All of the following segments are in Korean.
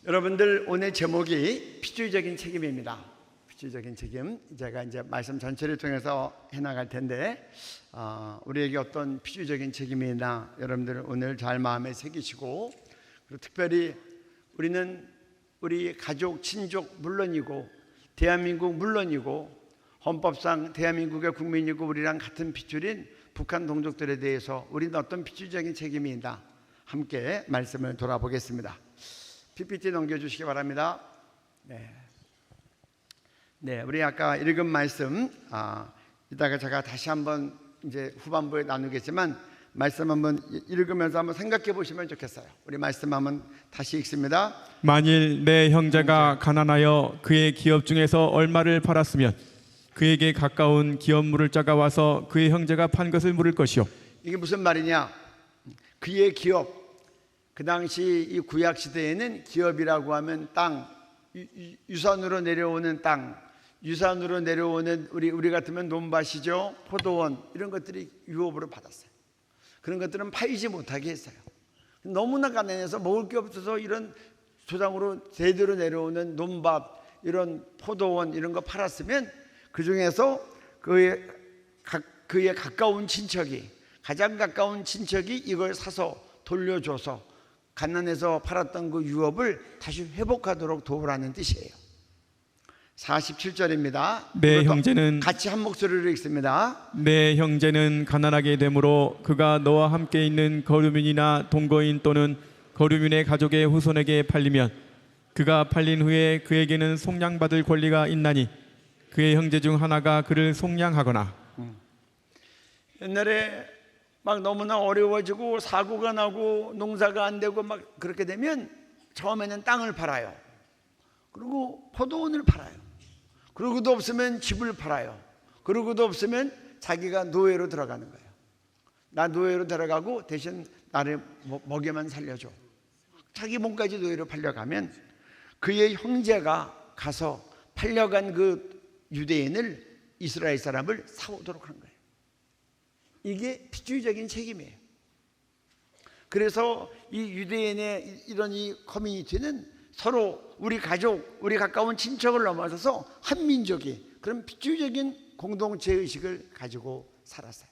여러분들, 오늘 제목이 피주의적인 책임입니다. 피주의적인 책임. 제가 이제 말씀 전체를 통해서 해나갈 텐데, 우리에게 어떤 피주의적인 책임이 있나 여러분들 오늘 잘 마음에 새기시고, 그리고 특별히 우리는 우리 가족, 친족 물론이고 대한민국 물론이고 헌법상 대한민국의 국민이고 우리랑 같은 핏줄인 북한 동족들에 대해서 우리는 어떤 피주의적인 책임이 있나 함께 말씀을 돌아보겠습니다. PPT 넘겨주시기 바랍니다. 네, 우리 아까 읽은 말씀 이따가 제가 다시 한번 이제 후반부에 나누겠지만 말씀 한번 읽으면서 한번 생각해 보시면 좋겠어요. 우리 말씀 한번 다시 읽습니다. 만일 내 형제가 가난하여 그의 기업 중에서 얼마를 팔았으면 그에게 가까운 기업 물을 자가 와서 그의 형제가 판 것을 물을 것이요. 이게 무슨 말이냐? 그의 기업, 그 당시 이 구약 시대에는 기업이라고 하면 땅, 유산으로 내려오는 땅, 유산으로 내려오는 우리 같으면 논밭이죠, 포도원, 이런 것들이 유업으로 받았어요. 그런 것들은 팔지 못하게 했어요. 너무나 가난해서 먹을 게 없어서 이런 조상으로 제대로 내려오는 논밭, 이런 포도원 이런 거 팔았으면 그 중에서 그의 가까운 친척이, 가장 가까운 친척이 이걸 사서 돌려줘서 가난해서 팔았던 그 유업을 다시 회복하도록 도우라는 뜻이에요. 47절입니다. 내 형제는 같이 한 목소리로 읽습니다. 내 형제는 가난하게 되므로 그가 너와 함께 있는 거류민이나 동거인 또는 거류민의 가족의 후손에게 팔리면 그가 팔린 후에 그에게는 속량받을 권리가 있나니 그의 형제 중 하나가 그를 속량하거나. 옛날에 막 너무나 어려워지고 사고가 나고 농사가 안 되고 막 그렇게 되면 처음에는 땅을 팔아요. 그리고 포도원을 팔아요. 그러고도 없으면 집을 팔아요. 그러고도 없으면 자기가 노예로 들어가는 거예요. 나 노예로 들어가고 대신 나를 먹여만 살려줘. 자기 몸까지 노예로 팔려가면 그의 형제가 가서 팔려간 그 유대인을, 이스라엘 사람을 사오도록 한 거예요. 이게 피주의적인 책임이에요. 그래서 이 유대인의 이런 이 커뮤니티는 서로 우리 가족, 우리 가까운 친척을 넘어서서 한민족이 그런 피주의적인 공동체 의식을 가지고 살았어요.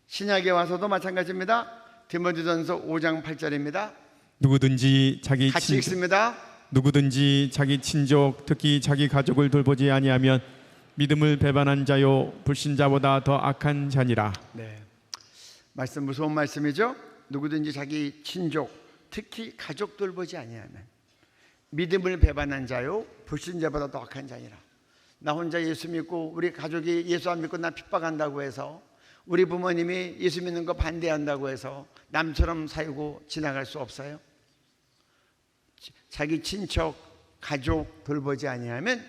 신약에 와서도 마찬가지입니다. 디모데전서 5장 8절입니다. 누구든지 자기 같이 읽습니다. 누구든지 자기 친족, 특히 자기 가족을 돌보지 아니하면 믿음을 배반한 자요 불신자보다 더 악한 자니라. 네, 말씀 무서운 말씀이죠. 누구든지 자기 친족, 특히 가족 돌보지 아니하면 믿음을 배반한 자요 불신자보다 더 악한 자니라. 나 혼자 예수 믿고 우리 가족이 예수 안 믿고 나 핍박한다고 해서, 우리 부모님이 예수 믿는 거 반대한다고 해서 남처럼 살고 지나갈 수 없어요. 자기 친척, 가족 돌보지 아니하면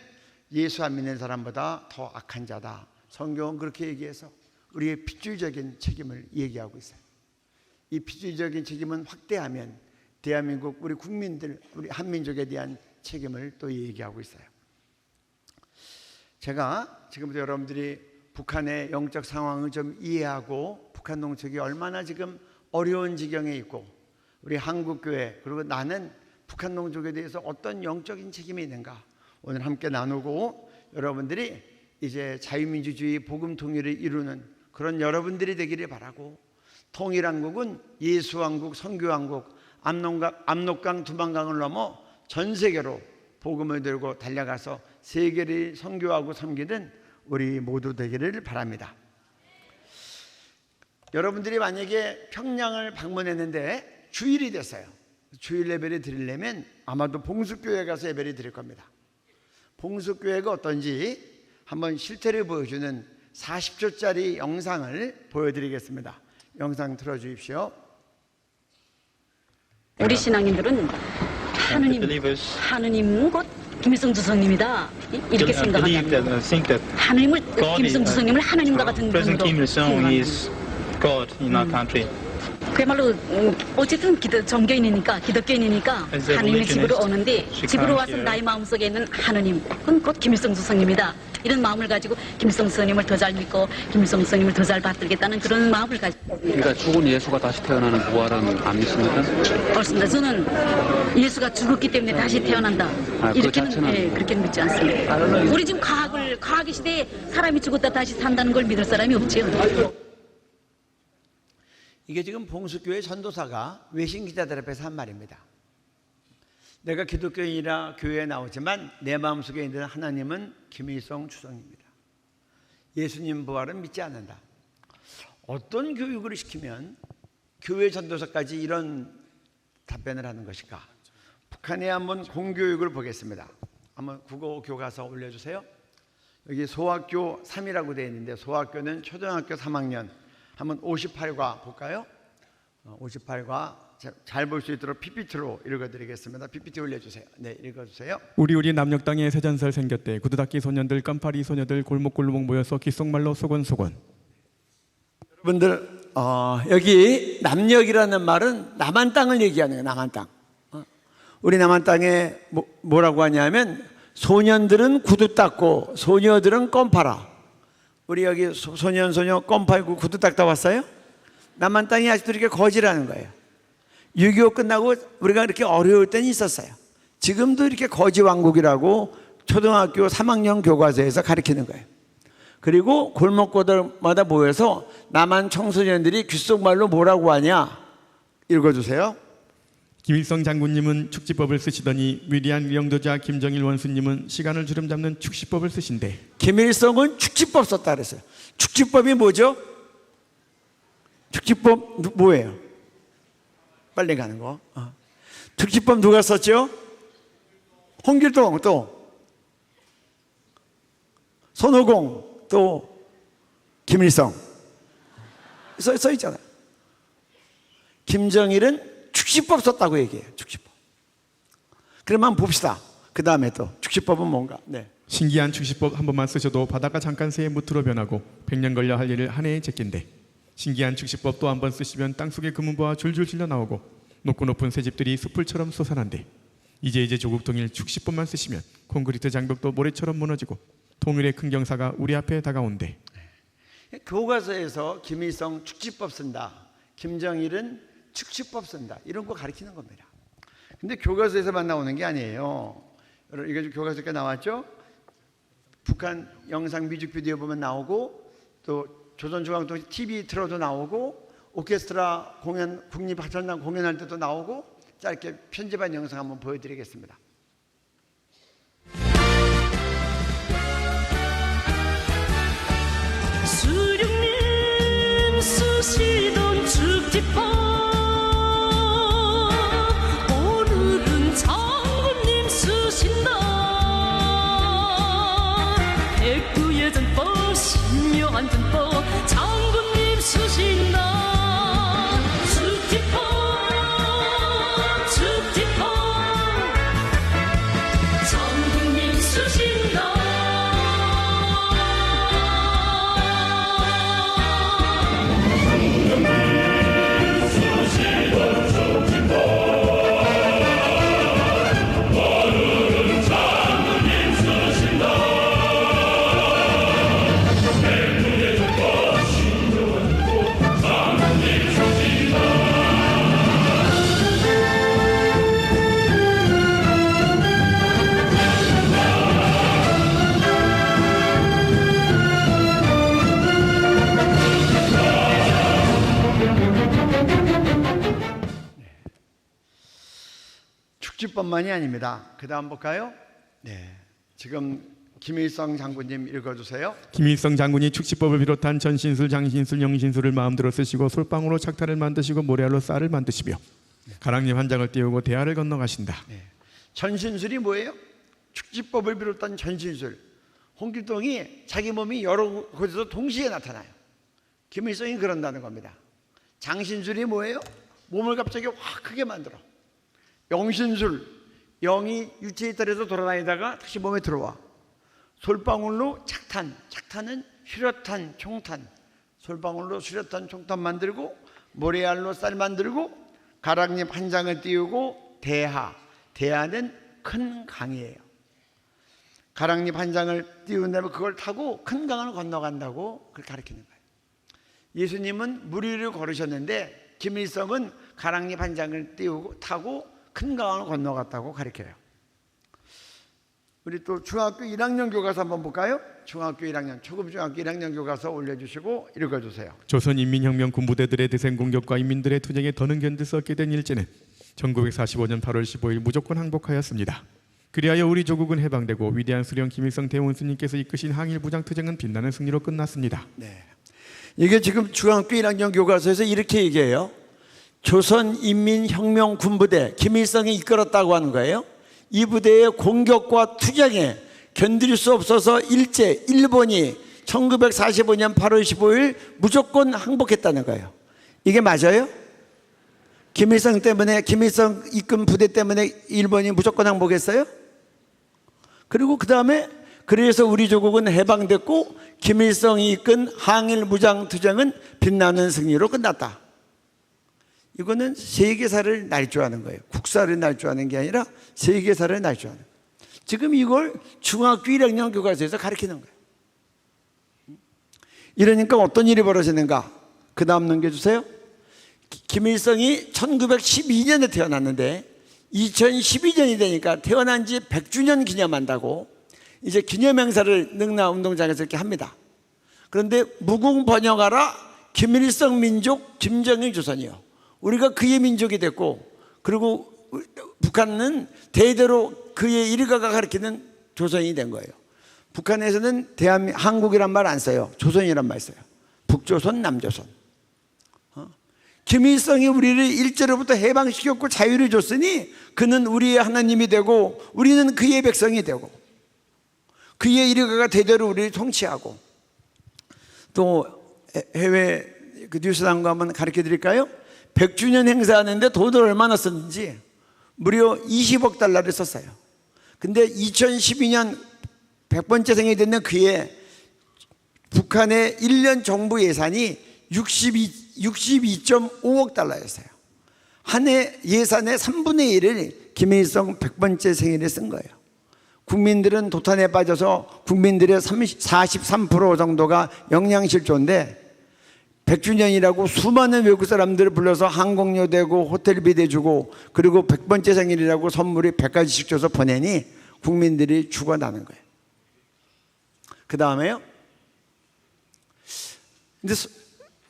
예수 안 믿는 사람보다 더 악한 자다. 성경은 그렇게 얘기해서 우리의 피주의적인 책임을 얘기하고 있어요. 이 피주의적인 책임은 확대하면 대한민국 우리 국민들, 우리 한민족에 대한 책임을 또 얘기하고 있어요. 제가 지금부터 여러분들이 북한의 영적 상황을 좀 이해하고 북한 동족이 얼마나 지금 어려운 지경에 있고 우리 한국교회 그리고 나는 북한 동족에 대해서 어떤 영적인 책임이 있는가 오늘 함께 나누고, 여러분들이 이제 자유민주주의 복음 통일을 이루는 그런 여러분들이 되기를 바라고, 통일한국은 예수왕국, 선교왕국, 압록강, 두만강을 넘어 전 세계로 복음을 들고 달려가서 세계를 선교하고 섬기는 우리 모두 되기를 바랍니다. 여러분들이 만약에 평양을 방문했는데 주일이 됐어요. 주일 예배를 드리려면 아마도 봉숙교회 가서 예배를 드릴 겁니다. 봉숙교회가 어떤지 한번 실태를 보여주는 40초짜리 영상을 보여드리겠습니다. 영상 틀어주십시오. 우리 신앙인들은 하느님 곧 김일성 주석님이다 이렇게 생각합니다. 하느님을 김일성 주석님을 하느님과 같은 분으로 생각합니다. 그야말로 어쨌든 종교인이니까 기독교인이니까 하나님의 집으로 오는데 집으로 와서 나의 마음속에 있는 하느님, 그건 곧 김일성 주석님이다. 이런 마음을 가지고 김일성 스님을 더 잘 믿고 김일성 스님을 더 잘 받들겠다는 그런 마음을 가지고. 그러니까 죽은 예수가 다시 태어나는 부활은 안 믿습니까? 그렇습니다. 저는 예수가 죽었기 때문에 다시 태어난다. 그 이렇게는 자체는- 그렇게는 믿지 않습니다. 우리 지금 과학의 시대에 사람이 죽었다 다시 산다는 걸 믿을 사람이 없지요. 이게 지금 봉수교회 전도사가 외신 기자들 앞에서 한 말입니다. 내가 기독교인이라 교회에 나오지만 내 마음속에 있는 하나님은 김일성 주석입니다. 예수님 부활은 믿지 않는다. 어떤 교육을 시키면 교회 전도사까지 이런 답변을 하는 것일까? 북한의 한번 공교육을 보겠습니다. 한번 국어 교과서 올려주세요. 여기 소학교 3이라고 되어 있는데 소학교는 초등학교 3학년. 한번 58과 볼까요? 58과 잘 볼 수 있도록 PPT로 읽어드리겠습니다. PPT 올려주세요. 네, 읽어주세요. 우리 남녘 땅에 새전설 생겼대. 구두닦이 소년들 깜파리 소녀들 골목골목 모여서 귓속말로 소곤소곤. 여러분들 여기 남녘이라는 말은 남한 땅을 얘기하는 거예요. 남한 땅. 우리 남한 땅에 뭐라고 하냐면 소년들은 구두 닦고 소녀들은 껌 팔아. 우리 여기 소년 소녀 껌 팔고 구두 닦다 왔어요? 남한 땅이 아직도 이렇게 거지라는 거예요. 6.25 끝나고 우리가 이렇게 어려울 때는 있었어요. 지금도 이렇게 거지 왕국이라고 초등학교 3학년 교과서에서 가르치는 거예요. 그리고 골목골마다 모여서 남한 청소년들이 귓속말로 뭐라고 하냐 읽어주세요. 김일성 장군님은 축지법을 쓰시더니 위대한 영도자 김정일 원수님은 시간을 주름 잡는 축시법을 쓰신대. 김일성은 축지법 썼다 그랬어요. 축지법이 뭐죠? 축지법 뭐예요? 빨리 가는 거. 축지법 누가 썼죠? 홍길동, 또 손오공, 또 김일성 써 있잖아요. 김정일은 축시법 썼다고 얘기해요. 축시법. 그럼 한번 봅시다. 그 다음에 또 축시법은 뭔가. 네. 신기한 축시법 한 번만 쓰셔도 바다가 잠깐 새에 무트로 변하고 100년 걸려 할 일을 한 해에 제낀대. 신기한 축시법 또 한 번 쓰시면 땅속에 금은보화 줄줄 실려 나오고 높고 높은 새집들이 숲을처럼 솟아난대. 이제 조국 통일 축시법만 쓰시면 콘크리트 장벽도 모래처럼 무너지고 통일의 큰 경사가 우리 앞에 다가온대. 교과서에서 김일성 축지법 쓴다. 김정일은 축시법 쓴다. 이런 거 가르치는 겁니다. 근데 교과서에서만 나오는 게 아니에요. 여러분 이게 교과서에 나왔죠? 북한 영상 뮤직비디오 보면 나오고 또 조선중앙통신 TV 틀어도 나오고 오케스트라 공연 국립합창단 공연할 때도 나오고 짧게 편집한 영상 한번 보여드리겠습니다. 수령님 쓰시던 축지법 오늘은 장군님 쓰신다. 백두의 전법 신묘한 전법 장군님 쓰신다. 축지법 장군님 쓰신다. 축지법만이 아닙니다. 그 다음 볼까요? 네, 지금 김일성 장군님 읽어주세요. 김일성 장군이 축시법을 비롯한 전신술, 장신술, 영신술을 마음대로 쓰시고 솔방울로 착타를 만드시고 모래알로 쌀을 만드시며 가랑잎 한 장을 띄우고 대하를 건너가신다. 네. 전신술이 뭐예요? 축지법을 비롯한 전신술. 홍길동이 자기 몸이 여러 곳에서 동시에 나타나요. 김일성이 그런다는 겁니다. 장신술이 뭐예요? 몸을 갑자기 확 크게 만들어. 영신술, 영이 유체 이탈해서 돌아다니다가 다시 몸에 들어와. 솔방울로 착탄, 착탄은 수류탄, 총탄. 솔방울로 수류탄, 총탄 만들고 모래알로 쌀 만들고 가랑잎 한 장을 띄우고 대하는 큰 강이에요. 가랑잎 한 장을 띄운 다음에 그걸 타고 큰 강을 건너간다고 그렇게 가르치는 거예요. 예수님은 물 위를 걸으셨는데 김일성은 가랑잎 한 장을 띄우고 타고 큰 강을 건너갔다고 가르쳐요. 우리 또 중학교 1학년 교과서 한번 볼까요? 중학교 1학년, 초급 중학교 1학년 교과서 올려주시고 읽어주세요. 조선인민혁명 군부대들의 대생 공격과 인민들의 투쟁에 더는 견딜 수 없게 된 일제는 1945년 8월 15일 무조건 항복하였습니다. 그리하여 우리 조국은 해방되고 위대한 수령 김일성 대원수님께서 이끄신 항일 무장 투쟁은 빛나는 승리로 끝났습니다. 네, 이게 지금 중학교 1학년 교과서에서 이렇게 얘기해요. 조선인민혁명 군부대 김일성이 이끌었다고 하는 거예요. 이 부대의 공격과 투쟁에 견딜 수 없어서 일본이 1945년 8월 15일 무조건 항복했다는 거예요. 이게 맞아요? 김일성 이끈 부대 때문에 일본이 무조건 항복했어요? 그리고 그 다음에 그래서 우리 조국은 해방됐고 김일성이 이끈 항일 무장 투쟁은 빛나는 승리로 끝났다. 이거는 세계사를 날조하는 거예요. 국사를 날조하는 게 아니라 세계사를 날조하는 거예요. 지금 이걸 중학교 1학년 교과서에서 가르치는 거예요. 이러니까 어떤 일이 벌어지는가? 그 다음 넘겨주세요. 김일성이 1912년에 태어났는데 2012년이 되니까 태어난 지 100주년 기념한다고 이제 기념행사를 능라운동장에서 이렇게 합니다. 그런데 무궁번영하라 김일성 민족 김정일 조선이요. 우리가 그의 민족이 됐고 그리고 북한은 대대로 그의 일가가 가리키는 조선이 된 거예요. 북한에서는 한국이란 말 안 써요. 조선이란 말 써요. 북조선, 남조선. 김일성이 우리를 일제로부터 해방시켰고 자유를 줬으니 그는 우리의 하나님이 되고 우리는 그의 백성이 되고 그의 일가가 대대로 우리를 통치하고 또 해외 그 뉴스당과 한번 가르쳐 드릴까요? 100주년 행사하는데 돈을 얼마나 썼는지 무려 20억 달러를 썼어요. 근데 2012년 100번째 생일이 됐는 그해 북한의 1년 정부 예산이 62.5억 달러였어요. 한 해 예산의 3분의 1을 김일성 100번째 생일에 쓴 거예요. 국민들은 도탄에 빠져서 국민들의 43% 정도가 영양실조인데 100주년이라고 수많은 외국 사람들을 불러서 항공료 대고 호텔비 대주고 그리고 100번째 생일이라고 선물이 100가지씩 줘서 보내니 국민들이 죽어나는 거예요. 그 다음에요. 근데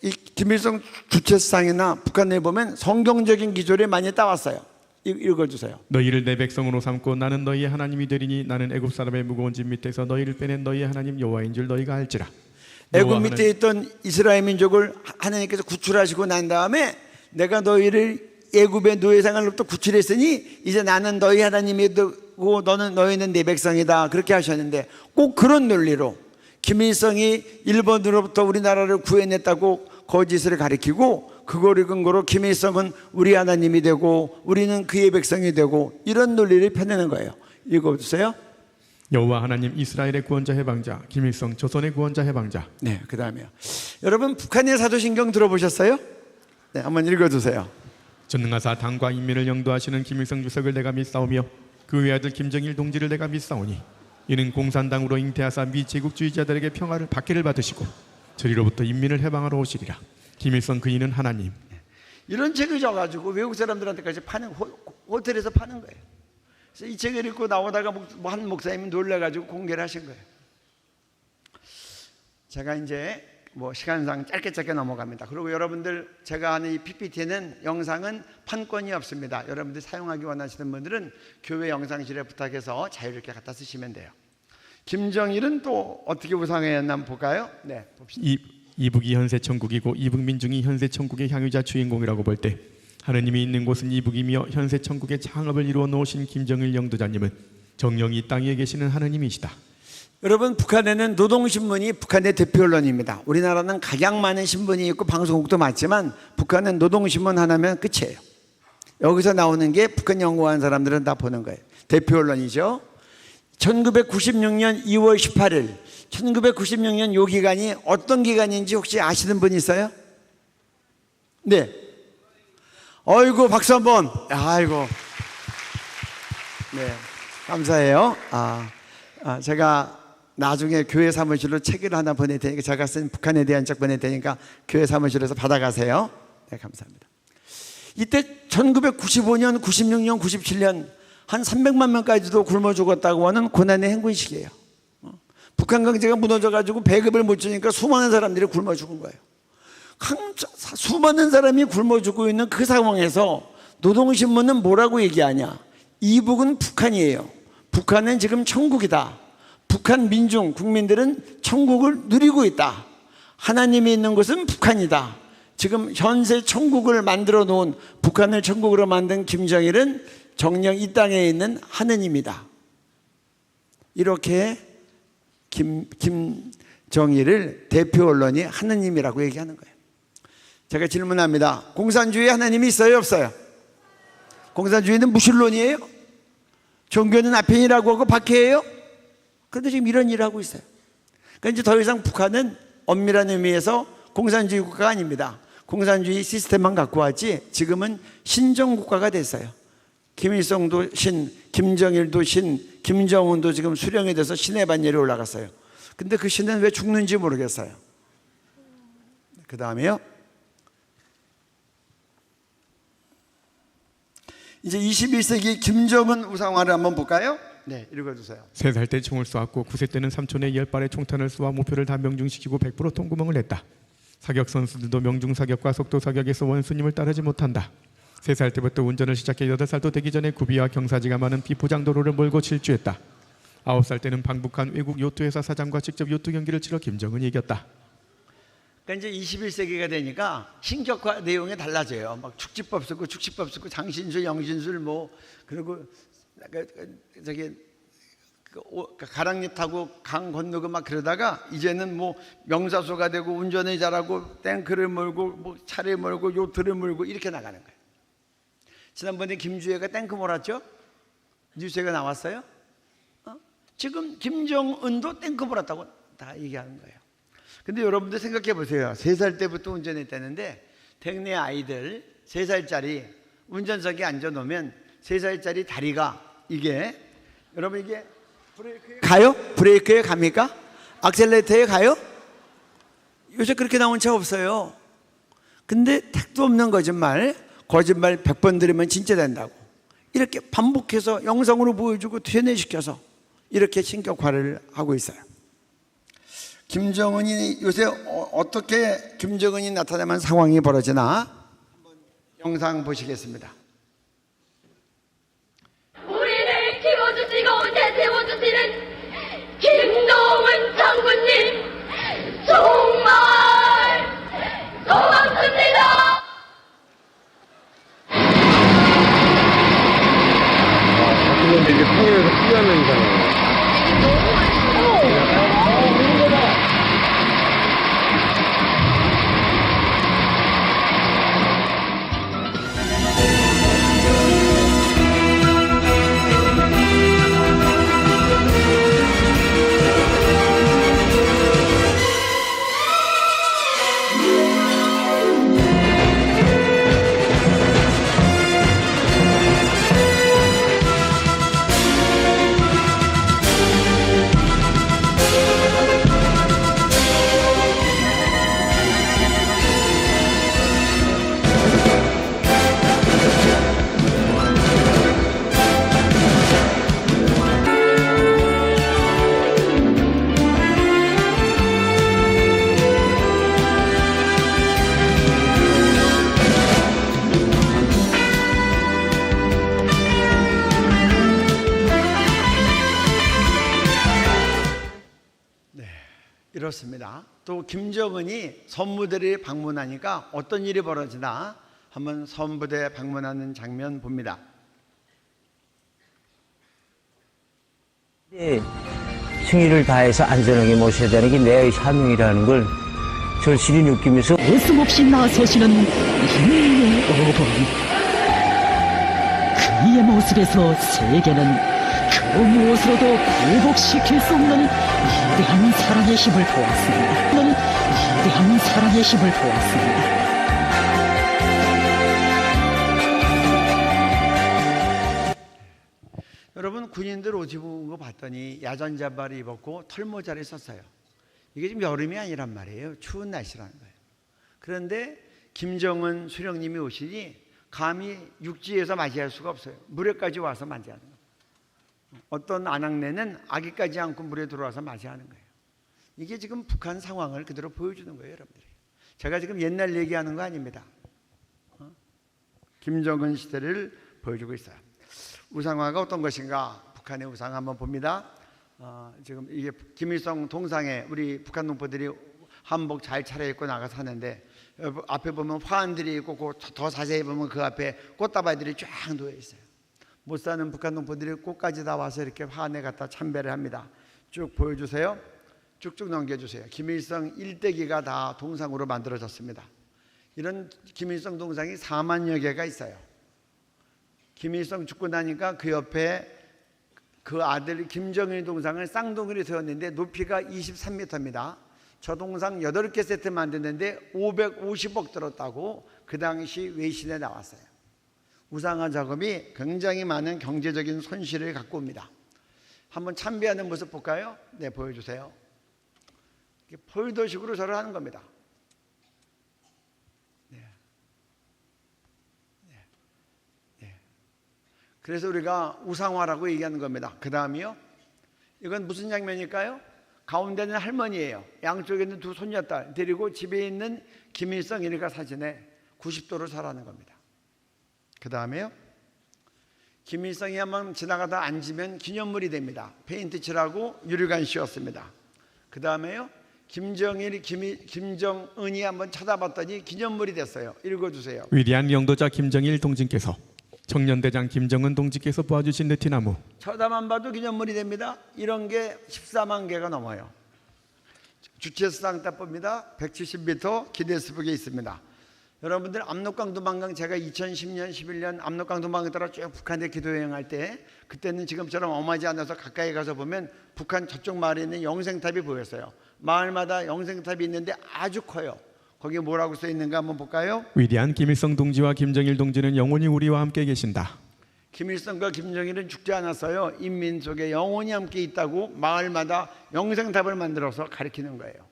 이 김일성 주체상이나 북한에 보면 성경적인 기조를 많이 따왔어요. 읽어주세요. 너희를 내 백성으로 삼고 나는 너희의 하나님이 되리니 나는 애굽 사람의 무거운 짐 밑에서 너희를 빼낸 너희의 하나님 여호와인 줄 너희가 알지라. 애굽 밑에 있던 이스라엘 민족을 하나님께서 구출하시고 난 다음에 내가 너희를 애굽의 노예 생활로부터 구출했으니 이제 나는 너희 하나님이 되고 너희는 내 백성이다 그렇게 하셨는데 꼭 그런 논리로 김일성이 일본으로부터 우리나라를 구해냈다고 거짓을 가리키고 그거를 근거로 김일성은 우리 하나님이 되고 우리는 그의 백성이 되고 이런 논리를 펴내는 거예요. 읽어주세요. 여호와 하나님 이스라엘의 구원자 해방자 김일성 조선의 구원자 해방자. 네, 그 다음에요. 여러분 북한의 사도신경 들어보셨어요? 네, 한번 읽어주세요. 전능하사 당과 인민을 영도하시는 김일성 주석을 내가 믿사오며 그 외아들 김정일 동지를 내가 믿사오니 이는 공산당으로 잉태하사 미 제국주의자들에게 평화를 박해를 받으시고 저리로부터 인민을 해방하러 오시리라. 김일성 그이는 하나님. 이런 책을 줘가지고 외국 사람들한테까지 파는 호텔에서 파는 거예요. 그래서 이 책을 읽고 나오다가 한 목사님이 놀라가지고 공개를 하신 거예요. 제가 이제 시간상 짧게 넘어갑니다. 그리고 여러분들 제가 하는 이 PPT는 영상은 판권이 없습니다. 여러분들 사용하기 원하시는 분들은 교회 영상실에 부탁해서 자유롭게 갖다 쓰시면 돼요. 김정일은 또 어떻게 우상했나 한번 볼까요? 네, 봅시다. 이북이 현세 천국이고 이북 민중이 현세 천국의 향유자 주인공이라고 볼 때 하느님이 있는 곳은 이북이며 현세 천국의 창업을 이루어 놓으신 김정일 영도자님은 정령이 이 땅에 계시는 하느님이시다. 여러분 북한에는 노동신문이 북한의 대표 언론입니다. 우리나라는 가장 많은 신문이 있고 방송국도 많지만 북한은 노동신문 하나면 끝이에요. 여기서 나오는 게 북한 연구한 사람들은 다 보는 거예요. 대표 언론이죠. 1996년 2월 18일 1996년 요 기간이 어떤 기간인지 혹시 아시는 분 있어요? 네. 어이구, 박수 한번. 아이고. 네, 감사해요. 제가 나중에 교회 사무실로 책을 하나 보낼 테니까, 제가 쓴 북한에 대한 책 보낼 테니까 교회 사무실에서 받아가세요. 네, 감사합니다. 이때 1995년, 96년, 97년 한 300만 명까지도 굶어 죽었다고 하는 고난의 행군 시기예요. 북한 강제가 무너져가지고 배급을 못 주니까 수많은 사람들이 굶어 죽은 거예요. 수많은 사람이 굶어 죽고 있는 그 상황에서 노동신문은 뭐라고 얘기하냐? 이북은 북한이에요. 북한은 지금 천국이다. 북한 민중, 국민들은 천국을 누리고 있다. 하나님이 있는 곳은 북한이다. 지금 현세 천국을 만들어 놓은, 북한을 천국으로 만든 김정일은 정녕 이 땅에 있는 하느님이다. 이렇게 김정일을 대표 언론이 하느님이라고 얘기하는 거예요. 제가 질문합니다. 공산주의에 하나님이 있어요, 없어요? 공산주의는 무신론이에요? 종교는 아편이라고 하고 박해예요? 그런데 지금 이런 일을 하고 있어요. 그러니까 이제 더 이상 북한은 엄밀한 의미에서 공산주의 국가가 아닙니다. 공산주의 시스템만 갖고 왔지 지금은 신정국가가 됐어요. 김일성도 신, 김정일도 신, 김정은도 지금 수령이 돼서 신의 반열에 올라갔어요. 근데 그 신은 왜 죽는지 모르겠어요. 그 다음에요, 이제 21세기 김정은 우상화를 한번 볼까요? 네, 읽어주세요. 3살 때 총을 쏘았고 9세 때는 삼촌의 10발의 총탄을 쏘아 목표를 다 명중시키고 100% 통구멍을 냈다. 사격 선수들도 명중 사격과 속도 사격에서 원수님을 따르지 못한다. 3살 때부터 운전을 시작해 8살도 되기 전에 구비와 경사지가 많은 비포장 도로를 몰고 질주했다. 9살 때는 방북한 외국 요트 회사 사장과 직접 요트 경기를 치러 김정은이 이겼다. 그러니까 이제 21세기가 되니까 신격화 내용이 달라져요. 막 축지법 쓰고 장신술, 영신술 뭐, 그리고 저기 가랑잎 타고 강 건너고 막 그러다가 이제는 뭐 명사수가 되고 운전을 잘하고 탱크를 몰고 뭐 차를 몰고 요트를 몰고 이렇게 나가는 거예요. 지난번에 김주혜가 탱크 몰았죠? 뉴스가 나왔어요? 지금 김정은도 탱크 몰았다고 다 얘기하는 거예요. 근데 여러분들 생각해 보세요. 3살 때부터 운전했다는데 댁내 아이들 3살짜리 운전석에 앉아놓으면 3살짜리 다리가 이게, 여러분 이게 브레이크에 가요? 브레이크에 갑니까? 악셀레이터에 가요? 요새 그렇게 나온 차 없어요. 근데 택도 없는 거짓말 100번 들으면 진짜 된다고 이렇게 반복해서 영상으로 보여주고 세뇌시켜서 이렇게 신격화를 하고 있어요. 김정은이 요새 어떻게 김정은이 나타나면 상황이 벌어지나 한번 영상 보시겠습니다. 우리를 키워주시고 내세워주시는 김정은 장군님 정말 고맙습니다. 그런데 이게 평일에서 피하는 거잖아요. 이렇습니다. 또 김정은이 선무대를 방문하니까 어떤 일이 벌어지나 한번 선무대 방문하는 장면 봅니다. 승리를 다해서 안전하게 모셔야 되는 게 내 사명이라는 걸 절실히 느끼면서 어슴없이 나서시는 인류의 어버이. 그의 모습에서 세계는 그 무엇으로도 굴복시킬 수 없는 위대한 사랑의 힘을 보았습니다. 위대한 사랑의 힘을 보았습니다. 여러분 군인들 옷 입은 거 봤더니 야전자바를 입었고 털모자를 썼어요. 이게 지금 여름이 아니란 말이에요. 추운 날씨라는 거예요. 그런데 김정은 수령님이 오시니 감히 육지에서 맞이할 수가 없어요. 물에까지 와서 맞이하는 거예요. 어떤 안악내는 아기까지 안고 물에 들어와서 맞이하는 거예요. 이게 지금 북한 상황을 그대로 보여주는 거예요, 여러분들이. 제가 지금 옛날 얘기하는 거 아닙니다. 김정은 시대를 보여주고 있어요. 우상화가 어떤 것인가? 북한의 우상 한번 봅니다. 지금 이게 김일성 동상에 우리 북한 농부들이 한복 잘 차려입고 나가서 하는데 앞에 보면 화환들이 있고 더 자세히 보면 그 앞에 꽃다발들이 쫙 놓여 있어요. 못 사는 북한 농부들이 꽃까지 다 와서 이렇게 화환에 갖다 참배를 합니다. 쭉 보여주세요. 쭉쭉 넘겨주세요. 김일성 일대기가 다 동상으로 만들어졌습니다. 이런 김일성 동상이 4만여 개가 있어요. 김일성 죽고 나니까 그 옆에 그 아들 김정일 동상을 쌍둥이로 세웠는데 높이가 23m입니다. 저 동상 8개 세트 만드는데 550억 들었다고 그 당시 외신에 나왔어요. 우상화 작업이 굉장히 많은 경제적인 손실을 갖고 옵니다. 한번 참배하는 모습 볼까요? 네, 보여주세요. 폴더식으로 절을 하는 겁니다. 그래서 우리가 우상화라고 얘기하는 겁니다. 그 다음이요. 이건 무슨 장면일까요? 가운데는 할머니예요. 양쪽에 있는 두 손녀딸 데리고 집에 있는 김일성 일가 사진에 90도로 절하는 겁니다. 그 다음에요. 김일성이 한번 지나가다 앉으면 기념물이 됩니다. 페인트 칠하고 유리관 씌웠습니다. 그 다음에요. 김정은이 한번 쳐다봤더니 기념물이 됐어요. 읽어주세요. 위대한 영도자 김정일 동지께서 청년대장 김정은 동지께서 보아주신 느티나무 쳐다만 봐도 기념물이 됩니다. 이런 게 14만 개가 넘어요. 주체수상 딱 봅니다. 170m 기네스북에 있습니다. 여러분들 압록강 도망강 제가 2010년 11년 압록강 도망강 따라 쭉 북한에 기도 여행할 때 그때는 지금처럼 엄하지 않아서 가까이 가서 보면 북한 저쪽 마을에 있는 영생탑이 보였어요. 마을마다 영생탑이 있는데 아주 커요. 거기에 뭐라고 써 있는가 한번 볼까요? 위대한 김일성 동지와 김정일 동지는 영원히 우리와 함께 계신다. 김일성과 김정일은 죽지 않았어요. 인민 속에 영원히 함께 있다고 마을마다 영생탑을 만들어서 가리키는 거예요.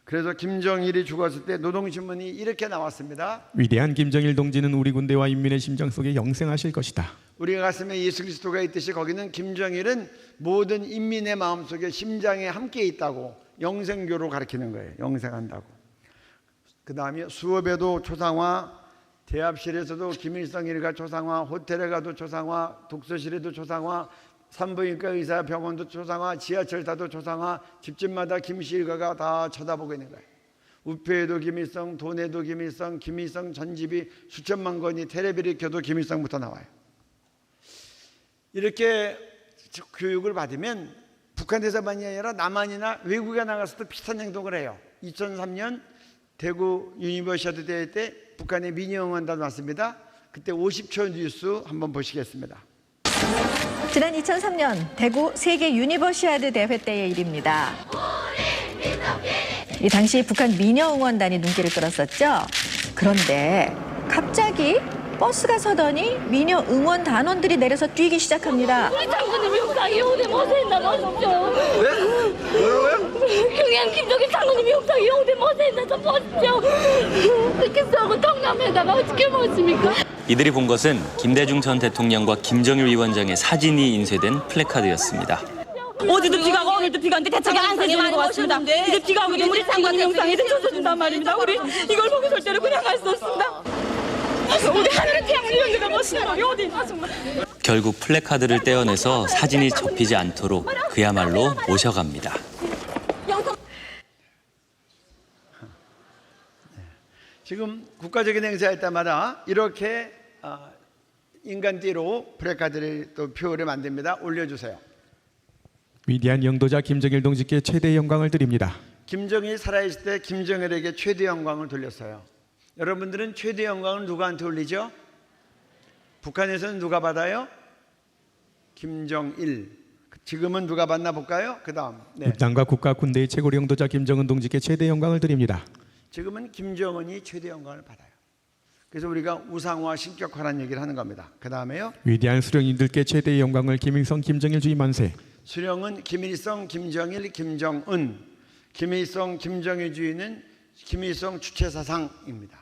그래서 김정일이 죽었을 때 노동신문이 이렇게 나왔습니다. 위대한 김정일 동지는 우리 군대와 인민의 심장 속에 영생하실 것이다. 우리 가슴에 예수 그리스도가 있듯이 거기는 김정일은 모든 인민의 마음속에 심장에 함께 있다고 영생교로 가리키는 거예요. 영생한다고. 그 다음에 수업에도 초상화, 대합실에서도 김일성 일가 초상화, 호텔에 가도 초상화, 독서실에도 초상화, 산부인과 의사 병원도 초상화, 지하철 타도 초상화, 집집마다 김씨 일가가 다 쳐다보고 있는 거예요. 우표에도 김일성, 돈에도 김일성, 김일성 전집이 수천만 권이 텔레비를 켜도 김일성부터 나와요. 이렇게 교육을 받으면 북한에서만이 아니라 남한이나 외국에 나가서도 비슷한 행동을 해요. 2003년 대구 유니버시아드 대회 때 북한의 민영원단 왔습니다. 그때 50초 뉴스 한번 보시겠습니다. 지난 2003년 대구 세계 유니버시아드 대회 때의 일입니다. 이 당시 북한 미녀응원단이 눈길을 끌었었죠. 그런데 갑자기 버스가 서더니 미녀 응원 단원들이 내려서 뛰기 시작합니다. 우리 장군님 용상 이용대 못했나 보십시오. 네? 뭐라고요? 경양 김정일 장군님 용상 이용대 못했나 좀 보십시오. 이렇게 쏘고 동남에다가 어떻게 먹습니까? 이들이 본 것은 김대중 전 대통령과 김정일 위원장의 사진이 인쇄된 플래카드였습니다. 어제도 비가 오고 오늘도 비가 오는데 대책이 안 세지는 것 같습니다. 이제 비가 오게 되면 우리 장관 영상이 젖어준단 말입니다. 우리 이걸 보고 절대로 그냥 갈 수 없습니다. 우리 하늘의 태양을 열리가 멋있는 말이 어디 있나 정말. 결국 플래카드를 떼어내서 사진이 접히지 않도록 그야말로 모셔갑니다. 지금 국가적인 행사할 때마다 이렇게 인간띠로 플래카드를 또 표를 만듭니다. 올려주세요. 위대한 영도자 김정일 동지께 최대의 영광을 드립니다. 김정일 살아있을 때 김정일에게 최대 영광을 돌렸어요. 여러분들은 최대 영광을 누구한테 올리죠? 북한에서는 누가 받아요? 김정일. 지금은 누가 받나 볼까요? 그 다음. 네. 국장과 국가 군대의 최고 영도자 김정은 동지께 최대 영광을 드립니다. 지금은 김정은이 최대 영광을 받아요. 그래서 우리가 우상화 신격화라는 얘기를 하는 겁니다. 그 다음에요. 위대한 수령님들께 최대의 영광을 김일성 김정일 주의 만세. 수령은 김일성 김정일 김정은, 김일성 김정일 주의는 김일성 주체사상입니다.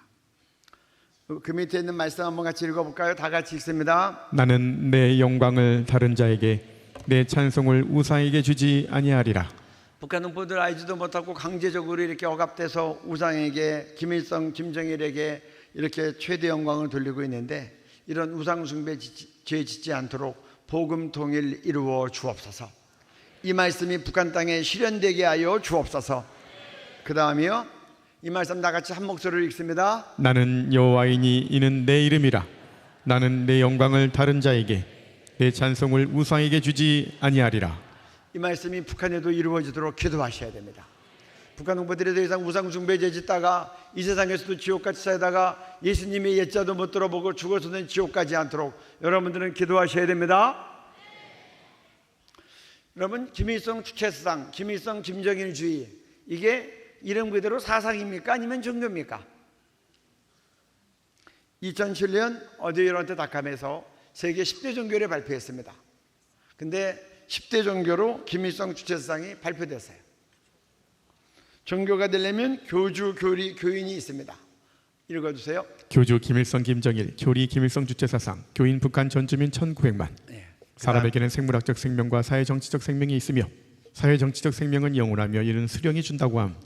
그 밑에 있는 말씀 한번 같이 읽어볼까요? 다 같이 읽습니다. 나는 내 영광을 다른 자에게, 내 찬송을 우상에게 주지 아니하리라. 북한 동포들 알지도 못하고 강제적으로 이렇게 억압돼서 우상에게, 김일성 김정일에게 이렇게 최대 영광을 돌리고 있는데, 이런 우상 숭배 죄 짓지 않도록 복음 통일 이루어 주옵소서. 이 말씀이 북한 땅에 실현되게 하여 주옵소서. 그 다음이요, 이 말씀 다 같이 한 목소리로 읽습니다. 나는 여호와이니 이는 내 이름이라. 나는 내 영광을 다른 자에게, 내 찬송을 우상에게 주지 아니하리라. 이 말씀이 북한에도 이루어지도록 기도하셔야 됩니다. 북한 동포들이 더 이상 우상 숭배죄 짓다가 이 세상에서도 지옥같이 살다가 예수님의 옛자도 못 들어보고 죽어서는 지옥 가지 않도록 여러분들은 기도하셔야 됩니다. 여러분, 김일성 주체사상, 김일성 김정일주의, 이게 이름 그대로 사상입니까? 아니면 종교입니까? 2007년 어드웨런트 닷컴에서 세계 10대 종교를 발표했습니다. 근데 10대 종교로 김일성 주체사상이 발표됐어요. 종교가 되려면 교주, 교리, 교인이 있습니다. 읽어주세요. 교주 김일성 김정일, 교리 김일성 주체사상, 교인 북한 전주민 1900만. 사람에게는 생물학적 생명과 사회정치적 생명이 있으며 사회정치적 생명은 영원하며 이는 수령이 준다고 함.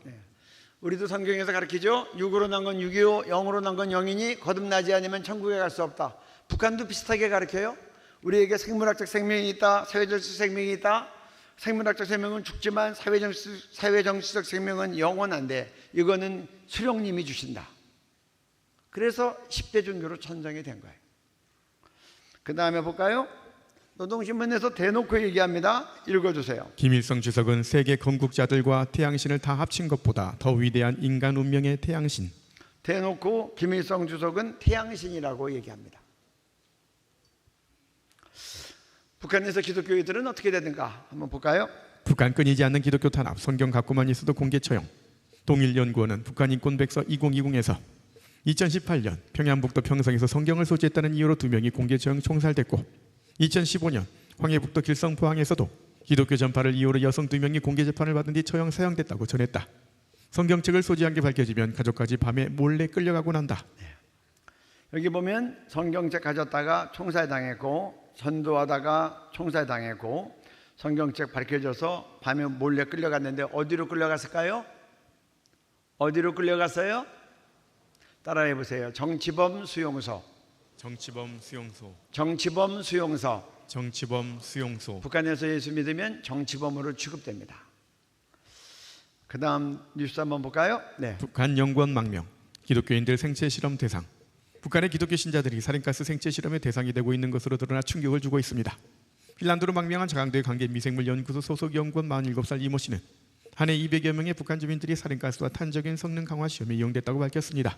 우리도 성경에서 가르치죠. 6으로 난 건 6이요, 0으로 난 건 0이니 거듭나지 않으면 천국에 갈 수 없다. 북한도 비슷하게 가르쳐요. 우리에게 생물학적 생명이 있다, 사회정치적 생명이 있다. 생물학적 생명은 죽지만 사회정치적 생명은 영원한데 이거는 수령님이 주신다. 그래서 10대 종교로 천정이 된 거예요. 그 다음에 볼까요? 노동신문에서 대놓고 얘기합니다. 읽어주세요. 김일성 주석은 세계 건국자들과 태양신을 다 합친 것보다 더 위대한 인간 운명의 태양신. 대놓고 김일성 주석은 태양신이라고 얘기합니다. 북한에서 기독교인들은 어떻게 되는가 한번 볼까요? 북한 끊이지 않는 기독교 탄압, 성경 갖고만 있어도 공개 처형. 동일연구원은 북한인권백서 2020에서 2018년 평양북도 평성에서 성경을 소지했다는 이유로 2명이 공개 처형 총살됐고, 2015년 황해북도 길성포항에서도 기독교 전파를 이유로 여성 2명이 공개 재판을 받은 뒤 처형 사형됐다고 전했다. 성경책을 소지한 게 밝혀지면 가족까지 밤에 몰래 끌려가곤 한다. 여기 보면 성경책 가졌다가 총살당했고, 전도하다가 총살당했고, 성경책 밝혀져서 밤에 몰래 끌려갔는데 어디로 끌려갔을까요? 어디로 끌려갔어요? 따라해 보세요. 정치범 수용소. 정치범 수용소. 정치범 수용소. 정치범 수용소. 북한에서 예수 믿으면 정치범으로 취급됩니다. 그 다음 뉴스 한번 볼까요? 네. 북한 연구원 망명, 기독교인들 생체 실험 대상. 북한의 기독교 신자들이 살인가스 생체 실험의 대상이 되고 있는 것으로 드러나 충격을 주고 있습니다. 핀란드로 망명한 자강도의 관계 미생물 연구소 소속 연구원 47살 이모 씨는 한 해 200여 명의 북한 주민들이 살인가스와 탄저균 성능 강화 시험에 이용됐다고 밝혔습니다.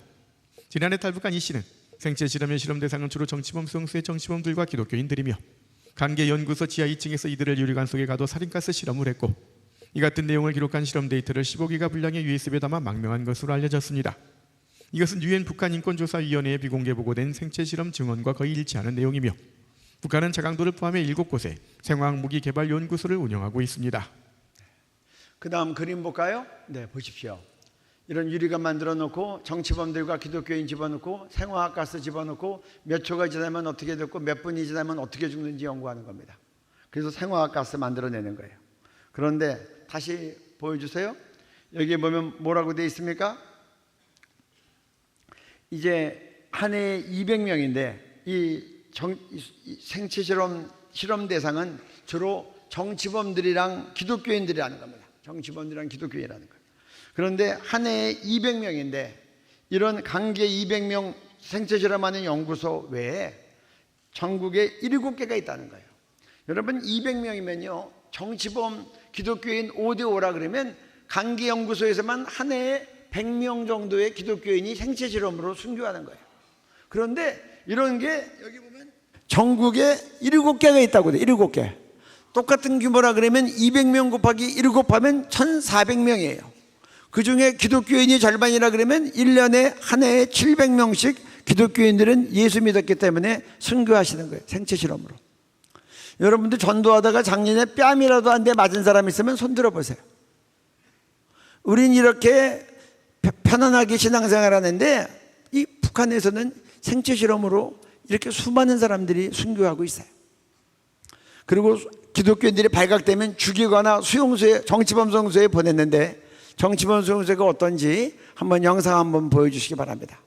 지난해 탈북한 이 씨는 생체 실험의 실험 대상은 주로 정치범 수용소의 정치범들과 기독교인들이며 관계 연구소 지하 2층에서 이들을 유리관 속에 가둬 살인가스 실험을 했고, 이 같은 내용을 기록한 실험 데이터를 15기가 분량의 USB에 담아 망명한 것으로 알려졌습니다. 이것은 유엔 북한인권조사위원회에 비공개 보고된 생체 실험 증언과 거의 일치하는 내용이며, 북한은 자강도를 포함해 7곳에 생화학 무기 개발 연구소를 운영하고 있습니다. 그 다음 그림 볼까요? 네, 보십시오. 이런 유리관 만들어 놓고 정치범들과 기독교인 집어넣고 생화학가스 집어넣고 몇 초가 지나면 어떻게 됐고 몇 분이 지나면 어떻게 죽는지 연구하는 겁니다. 그래서 생화학가스 만들어내는 거예요. 그런데 다시 보여주세요. 여기 보면 뭐라고 되어 있습니까? 이제 한 해에 200명인데 이 생체 실험 대상은 주로 정치범들이랑 기독교인들이라는 겁니다. 정치범들이랑 기독교인이라는 거예요. 그런데 한 해에 200명인데 이런 강계 200명 생체 실험하는 연구소 외에 전국에 7개가 있다는 거예요. 여러분, 200명이면요 정치범 기독교인 5대5라 그러면 강계 연구소에서만 한 해에 100명 정도의 기독교인이 생체 실험으로 순교하는 거예요. 그런데 이런 게 여기 보면 전국에 7개가 있다고 돼요. 7개. 똑같은 규모라 그러면 200명 곱하기 7 하면 1400명이에요. 그 중에 기독교인이 절반이라 그러면 1년에 한 해에 700명씩 기독교인들은 예수 믿었기 때문에 순교하시는 거예요. 생체 실험으로. 여러분들 전도하다가 작년에 뺨이라도 한 대 맞은 사람 있으면 손 들어보세요. 우린 이렇게 편안하게 신앙생활 하는데 이 북한에서는 생체 실험으로 이렇게 수많은 사람들이 순교하고 있어요. 그리고 기독교인들이 발각되면 죽이거나 수용소에, 정치범 수용소에 보냈는데 정치범 수용소가 어떤지 한번 영상 한번 보여주시기 바랍니다.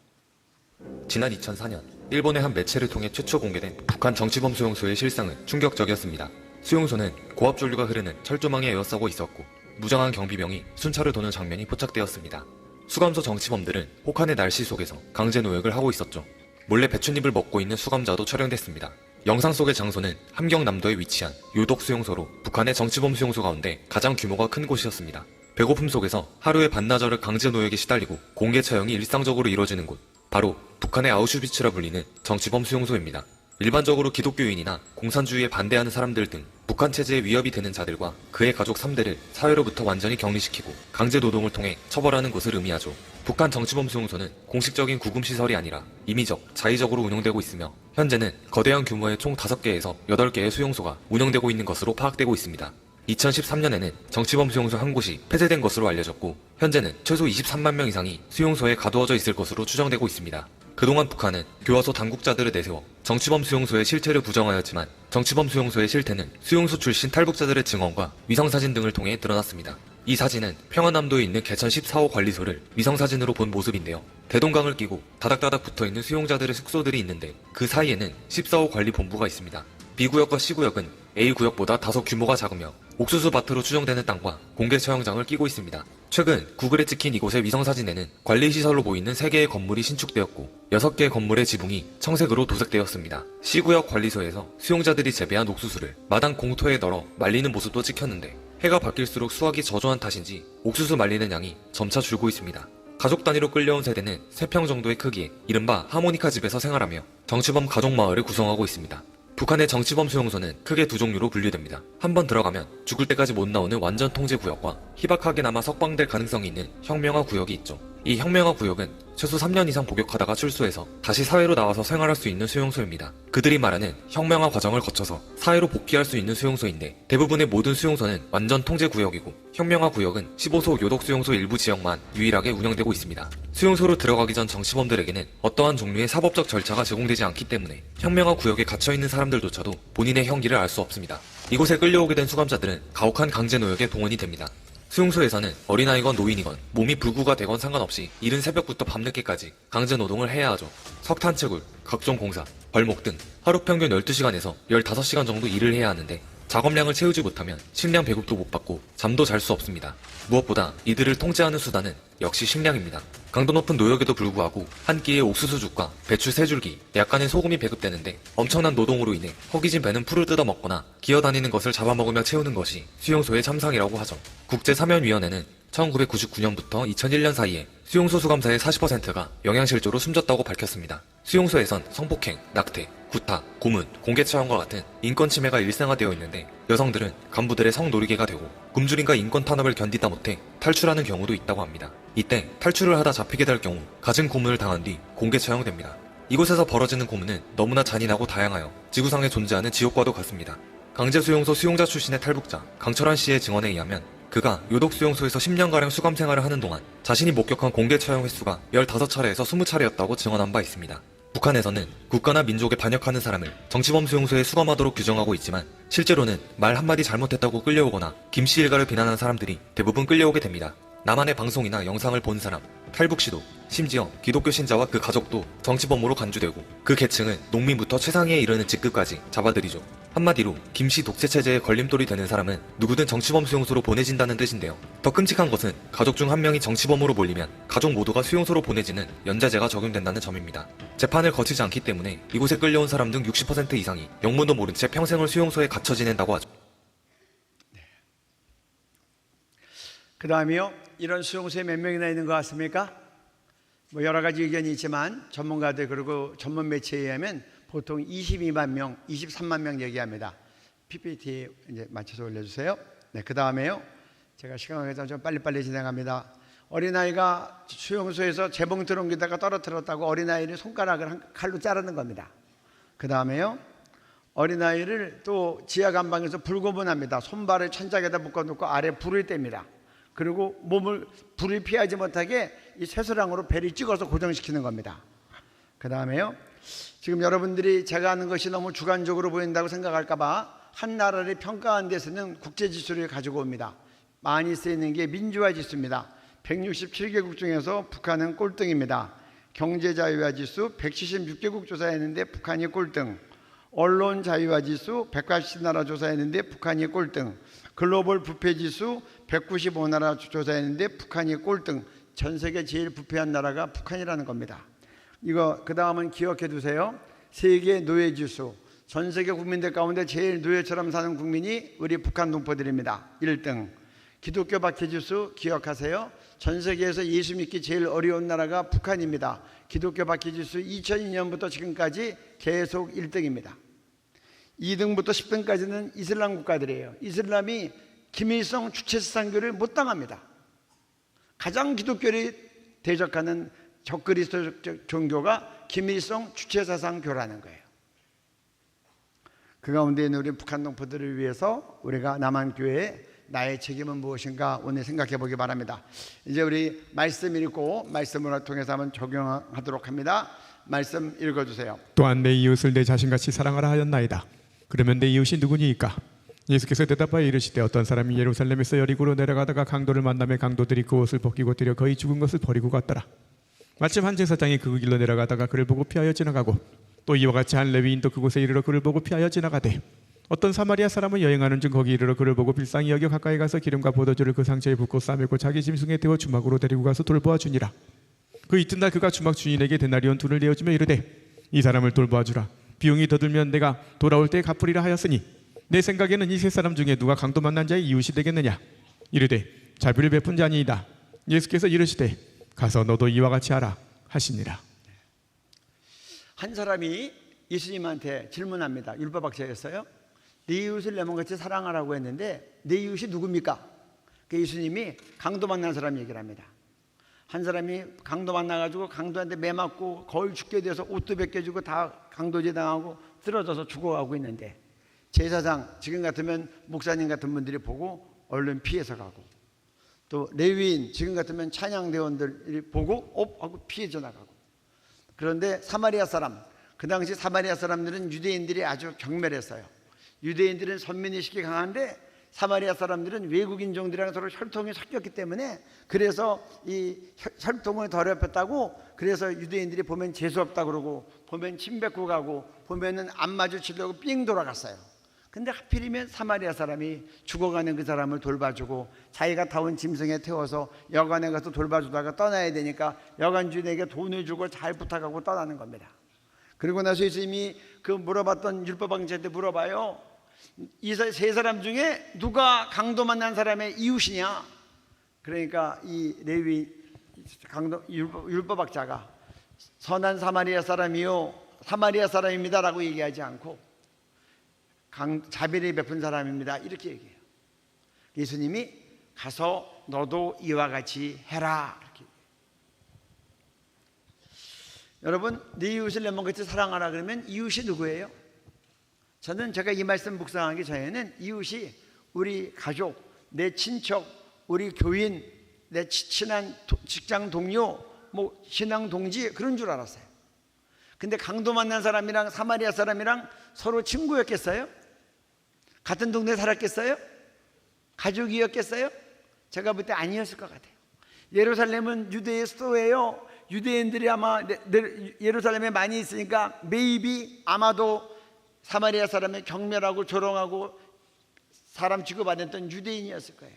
지난 2004년 일본의 한 매체를 통해 최초 공개된 북한 정치범 수용소의 실상은 충격적이었습니다. 수용소는 고압전류가 흐르는 철조망에 에워싸고 있었고 무장한 경비병이 순찰을 도는 장면이 포착되었습니다. 수감소 정치범들은 혹한의 날씨 속에서 강제 노역을 하고 있었죠. 몰래 배춧잎을 먹고 있는 수감자도 촬영됐습니다. 영상 속의 장소는 함경남도에 위치한 요독 수용소로 북한의 정치범 수용소 가운데 가장 규모가 큰 곳이었습니다. 배고픔 속에서 하루에 반나절을 강제 노역에 시달리고 공개 처형이 일상적으로 이뤄지는 곳, 바로 북한의 아우슈비츠라 불리는 정치범 수용소입니다. 일반적으로 기독교인이나 공산주의에 반대하는 사람들 등 북한 체제에 위협이 되는 자들과 그의 가족 3대를 사회로부터 완전히 격리시키고 강제 노동을 통해 처벌하는 곳을 의미하죠. 북한 정치범 수용소는 공식적인 구금시설이 아니라 임의적, 자의적으로 운영되고 있으며 현재는 거대한 규모의 총 5개에서 8개의 수용소가 운영되고 있는 것으로 파악되고 있습니다. 2013년에는 정치범 수용소 한 곳이 폐쇄된 것으로 알려졌고 현재는 최소 23만 명 이상이 수용소에 가두어져 있을 것으로 추정되고 있습니다. 그동안 북한은 교화소 당국자들을 내세워 정치범 수용소의 실체를 부정하였지만 정치범 수용소의 실태는 수용소 출신 탈북자들의 증언과 위성사진 등을 통해 드러났습니다. 이 사진은 평안남도에 있는 개천 14호 관리소를 위성사진으로 본 모습인데요. 대동강을 끼고 다닥다닥 붙어있는 수용자들의 숙소들이 있는데 그 사이에는 14호 관리본부가 있습니다. B구역과 C구역은 A구역보다 다소 규모가 작으며 옥수수밭으로 추정되는 땅과 공개 처형장을 끼고 있습니다. 최근 구글에 찍힌 이곳의 위성사진에는 관리시설로 보이는 3개의 건물이 신축되었고 6개의 건물의 지붕이 청색으로 도색되었습니다. C구역 관리소에서 수용자들이 재배한 옥수수를 마당 공터에 널어 말리는 모습도 찍혔는데 해가 바뀔수록 수확이 저조한 탓인지 옥수수 말리는 양이 점차 줄고 있습니다. 가족 단위로 끌려온 세대는 3평 정도의 크기의 이른바 하모니카 집에서 생활하며 정치범 가족마을을 구성하고 있습니다. 북한의 정치범 수용소는 크게 2종류로 분류됩니다. 한번 들어가면 죽을 때까지 못 나오는 완전 통제 구역과 희박하게나마 석방될 가능성이 있는 혁명화 구역이 있죠. 이 혁명화 구역은 최소 3년 이상 복역하다가 출소해서 다시 사회로 나와서 생활할 수 있는 수용소입니다. 그들이 말하는 혁명화 과정을 거쳐서 사회로 복귀할 수 있는 수용소인데 대부분의 모든 수용소는 완전 통제 구역이고 혁명화 구역은 15소 요독 수용소 일부 지역만 유일하게 운영되고 있습니다. 수용소로 들어가기 전 정치범들에게는 어떠한 종류의 사법적 절차가 제공되지 않기 때문에 혁명화 구역에 갇혀있는 사람들조차도 본인의 형기를 알 수 없습니다. 이곳에 끌려오게 된 수감자들은 가혹한 강제 노역에 동원이 됩니다. 수용소에서는 어린아이건 노인이건 몸이 불구가 되건 상관없이 이른 새벽부터 밤늦게까지 강제 노동을 해야 하죠. 석탄채굴, 각종 공사, 벌목 등 하루 평균 12시간에서 15시간 정도 일을 해야 하는데 작업량을 채우지 못하면 식량 배급도 못 받고 잠도 잘 수 없습니다. 무엇보다 이들을 통제하는 수단은 역시 식량입니다. 강도 높은 노역에도 불구하고 한 끼에 옥수수죽과 배추 3줄기, 약간의 소금이 배급되는데 엄청난 노동으로 인해 허기진 배는 풀을 뜯어 먹거나 기어다니는 것을 잡아먹으며 채우는 것이 수용소의 참상이라고 하죠. 국제사면위원회는 1999년부터 2001년 사이에 수용소 수감자의 40%가 영양실조로 숨졌다고 밝혔습니다. 수용소에선 성폭행, 낙태, 구타, 고문, 공개처형과 같은 인권 침해가 일상화되어 있는데 여성들은 간부들의 성노리개가 되고 굶주림과 인권 탄압을 견디다 못해 탈출하는 경우도 있다고 합니다. 이때 탈출을 하다 잡히게 될 경우 갖은 고문을 당한 뒤 공개처형됩니다. 이곳에서 벌어지는 고문은 너무나 잔인하고 다양하여 지구상에 존재하는 지옥과도 같습니다. 강제수용소 수용자 출신의 탈북자 강철환 씨의 증언에 의하면 그가 요독 수용소에서 10년가량 수감 생활을 하는 동안 자신이 목격한 공개 처형 횟수가 15차례에서 20차례였다고 증언한 바 있습니다. 북한에서는 국가나 민족에 반역하는 사람을 정치범 수용소에 수감하도록 규정하고 있지만 실제로는 말 한마디 잘못했다고 끌려오거나 김씨 일가를 비난하는 사람들이 대부분 끌려오게 됩니다. 남한의 방송이나 영상을 본 사람, 탈북시도, 심지어 기독교 신자와 그 가족도 정치범으로 간주되고 그 계층은 농민부터 최상위에 이르는 직급까지 잡아들이죠. 한마디로 김씨 독재체제에 걸림돌이 되는 사람은 누구든 정치범 수용소로 보내진다는 뜻인데요. 더 끔찍한 것은 가족 중 한 명이 정치범으로 몰리면 가족 모두가 수용소로 보내지는 연좌제가 적용된다는 점입니다. 재판을 거치지 않기 때문에 이곳에 끌려온 사람 등 60% 이상이 영문도 모른 채 평생을 수용소에 갇혀 지낸다고 하죠. 그 다음이요. 이런 수용소에 몇 명이나 있는 것 같습니까? 뭐 여러 가지 의견이 있지만 전문가들 그리고 전문 매체에 의하면 보통 22만 명, 23만 명 얘기합니다. PPT 이제 맞춰서 올려주세요. 네, 그 다음에요. 제가 시간 관계상 좀 빨리빨리 진행합니다. 어린아이가 수용소에서 재봉틀 옮기다가 떨어뜨렸다고 어린아이를 손가락을 칼로 자르는 겁니다. 그 다음에요, 어린아이를 또 지하 감방에서 불고문합니다. 손발을 천장에다 묶어놓고 아래 불을 뗍니다. 그리고 몸을 불을 피하지 못하게 이 쇠사랑으로 배를 찍어서 고정시키는 겁니다. 그 다음에요, 지금 여러분들이 제가 하는 것이 너무 주관적으로 보인다고 생각할까봐 한 나라를 평가한 데서는 국제지수를 가지고 옵니다. 많이 쓰이는 게 민주화 지수입니다. 167개국 중에서 북한은 꼴등입니다. 경제자유화 지수 176개국 조사했는데 북한이 꼴등, 언론 자유화 지수 180나라 조사했는데 북한이 꼴등, 글로벌 부패 지수 195나라 조사했는데 북한이 꼴등. 전 세계 제일 부패한 나라가 북한이라는 겁니다. 이거 그 다음은 기억해 두세요. 세계 노예 지수, 전 세계 국민들 가운데 제일 노예처럼 사는 국민이 우리 북한 동포들입니다. 1등. 기독교 박해 지수 기억하세요. 전 세계에서 예수 믿기 제일 어려운 나라가 북한입니다. 기독교 박해 지수 2002년부터 지금까지 계속 1등입니다. 2등부터 10등까지는 이슬람 국가들이에요. 이슬람이 김일성 주체사상교를 못 당합니다. 가장 기독교를 대적하는 적그리스도적 종교가 김일성 주체사상교라는 거예요. 그 가운데 있는 우리 북한 동포들을 위해서 우리가 남한교회에 나의 책임은 무엇인가 오늘 생각해 보기 바랍니다. 이제 우리 말씀 읽고 말씀을 통해서 한번 적용하도록 합니다. 말씀 읽어주세요. 또한 내 이웃을 내 자신같이 사랑하라 하였나이다. 그러면 내 이웃이 누구니까? 예수께서 대답하여 이르시되 어떤 사람이 예루살렘에서 여리고로 내려가다가 강도를 만나며 강도들이 그 옷을 벗기고 뛰려 거의 죽은 것을 버리고 갔더라. 마침 한 제사장이 그 길로 내려가다가 그를 보고 피하여 지나가고 또 이와 같이 한 레위인도 그곳에 이르러 그를 보고 피하여 지나가되 어떤 사마리아 사람은 여행하는 중 거기 이르러 그를 보고 빌상히 여겨 가까이 가서 기름과 포도주를 그 상처에 붓고 싸매고 자기 짐승에 태워 주막으로 데리고 가서 돌보아 주니라. 그 이튿날 그가 주막 주인에게 데나리온 둘을 내어주며 이르되 이 사람을 돌보아 주라. 비용이 더 들면 내가 돌아올 때 갚으리라 하였으니 내 생각에는 이 세 사람 중에 누가 강도 만난 자의 이웃이 되겠느냐. 이르되 자비를 베푼 자니이다. 예수께서 이르시되 가서 너도 이와 같이 하라 하시니라. 한 사람이 예수님한테 질문합니다. 율법학자였어요. 네 이웃을 내 몸같이 사랑하라고 했는데 내 이웃이 누굽니까? 그 예수님이 강도 만난 사람 얘기를 합니다. 한 사람이 강도 만나가지고 강도한테 매맞고 거의 죽게 돼서 옷도 벗겨주고 다 강도질 당하고 쓰러져서 죽어가고 있는데 제사장, 지금 같으면 목사님 같은 분들이 보고 얼른 피해서 가고, 또 레위인, 지금 같으면 찬양대원들이 보고 하고 피해져 나가고. 그런데 사마리아 사람, 그 당시 사마리아 사람들은 유대인들이 아주 경멸했어요. 유대인들은 선민의식이 강한데 사마리아 사람들은 외국인종들이랑 서로 혈통이 섞였기 때문에 그래서 이 혈통을 더럽혔다고, 그래서 유대인들이 보면 재수없다 그러고 보면 침 뱉고 가고 보면은 안 마주치려고 삥 돌아갔어요. 근데 하필이면 사마리아 사람이 죽어가는 그 사람을 돌봐주고 자기가 타온 짐승에 태워서 여관에 가서 돌봐주다가 떠나야 되니까 여관 주인에게 돈을 주고 잘 부탁하고 떠나는 겁니다. 그리고 나서 예수님이 그 물어봤던 율법학자한테 물어봐요. 이 세 사람 중에 누가 강도 만난 사람의 이웃이냐? 그러니까 이 레위 강도 율법학자가 선한 사마리아 사람이요 사마리아 사람입니다라고 얘기하지 않고 자비를 베푼 사람입니다 이렇게 얘기해요. 예수님이 가서 너도 이와 같이 해라 이렇게. 여러분, 네 이웃을 내 몸같이 사랑하라 그러면 이웃이 누구예요? 저는 제가 이 말씀 묵상하기 전에는 이웃이 우리 가족, 내 친척, 우리 교인, 내 친한 직장 동료, 뭐 신앙 동지 그런 줄 알았어요. 근데 강도 만난 사람이랑 사마리아 사람이랑 서로 친구였겠어요? 같은 동네에 살았겠어요? 가족이었겠어요? 제가 볼 때 아니었을 것 같아요. 예루살렘은 유대의 수도예요. 유대인들이 아마 예루살렘에 많이 있으니까 메이비 아마도 사마리아 사람의 경멸하고 조롱하고 사람 취급받았던 유대인이었을 거예요.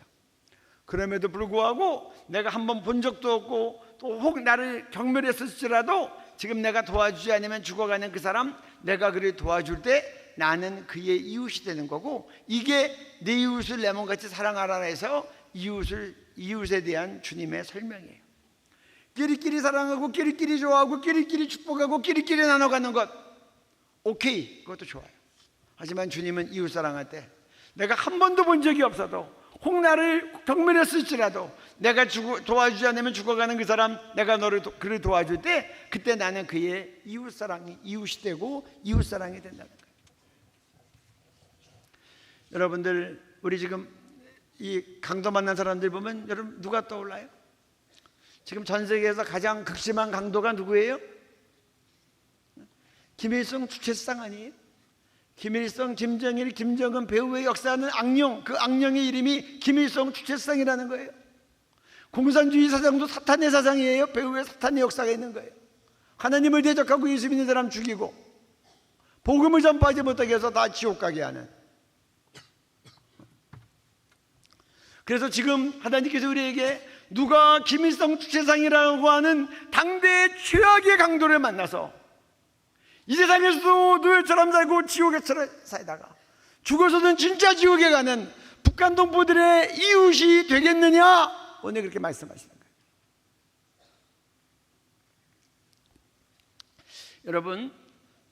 그럼에도 불구하고 내가 한번 본 적도 없고 또 혹 나를 경멸했을지라도 지금 내가 도와주지 않으면 죽어가는 그 사람, 내가 그를 도와줄 때 나는 그의 이웃이 되는 거고, 이게 내 이웃을 내 몸같이 사랑하라 해서 이웃에 대한 주님의 설명이에요. 끼리끼리 사랑하고 끼리끼리 좋아하고 끼리끼리 축복하고 끼리끼리 나눠가는 것, 오케이, 그것도 좋아요. 하지만 주님은 이웃 사랑할 때 내가 한 번도 본 적이 없어도 홍나를 경멸했을지라도 내가 도와주지 않으면 죽어가는 그 사람, 내가 그를 도와줄 때 그때 나는 그의 이웃이 되고 이웃사랑이 된다는 거예요. 여러분들, 우리 지금 이 강도 만난 사람들 보면 여러분 누가 떠올라요? 지금 전 세계에서 가장 극심한 강도가 누구예요? 김일성 주체상 아니에요? 김일성, 김정일, 김정은 배후의 역사하는 악령, 그 악령의 이름이 김일성 주체상이라는 거예요. 공산주의 사상도 사탄의 사상이에요. 배후에 사탄의 역사가 있는 거예요. 하나님을 대적하고 예수 믿는 사람 죽이고 복음을 전파하지 못하게 해서 다 지옥 가게 하는. 그래서 지금 하나님께서 우리에게 누가 김일성 주체상이라고 하는 당대의 최악의 강도를 만나서 이 세상에서도 노예처럼 살고 지옥에처럼 살다가 죽어서는 진짜 지옥에 가는 북한 동포들의 이웃이 되겠느냐? 오늘 그렇게 말씀하시는 거예요. 여러분,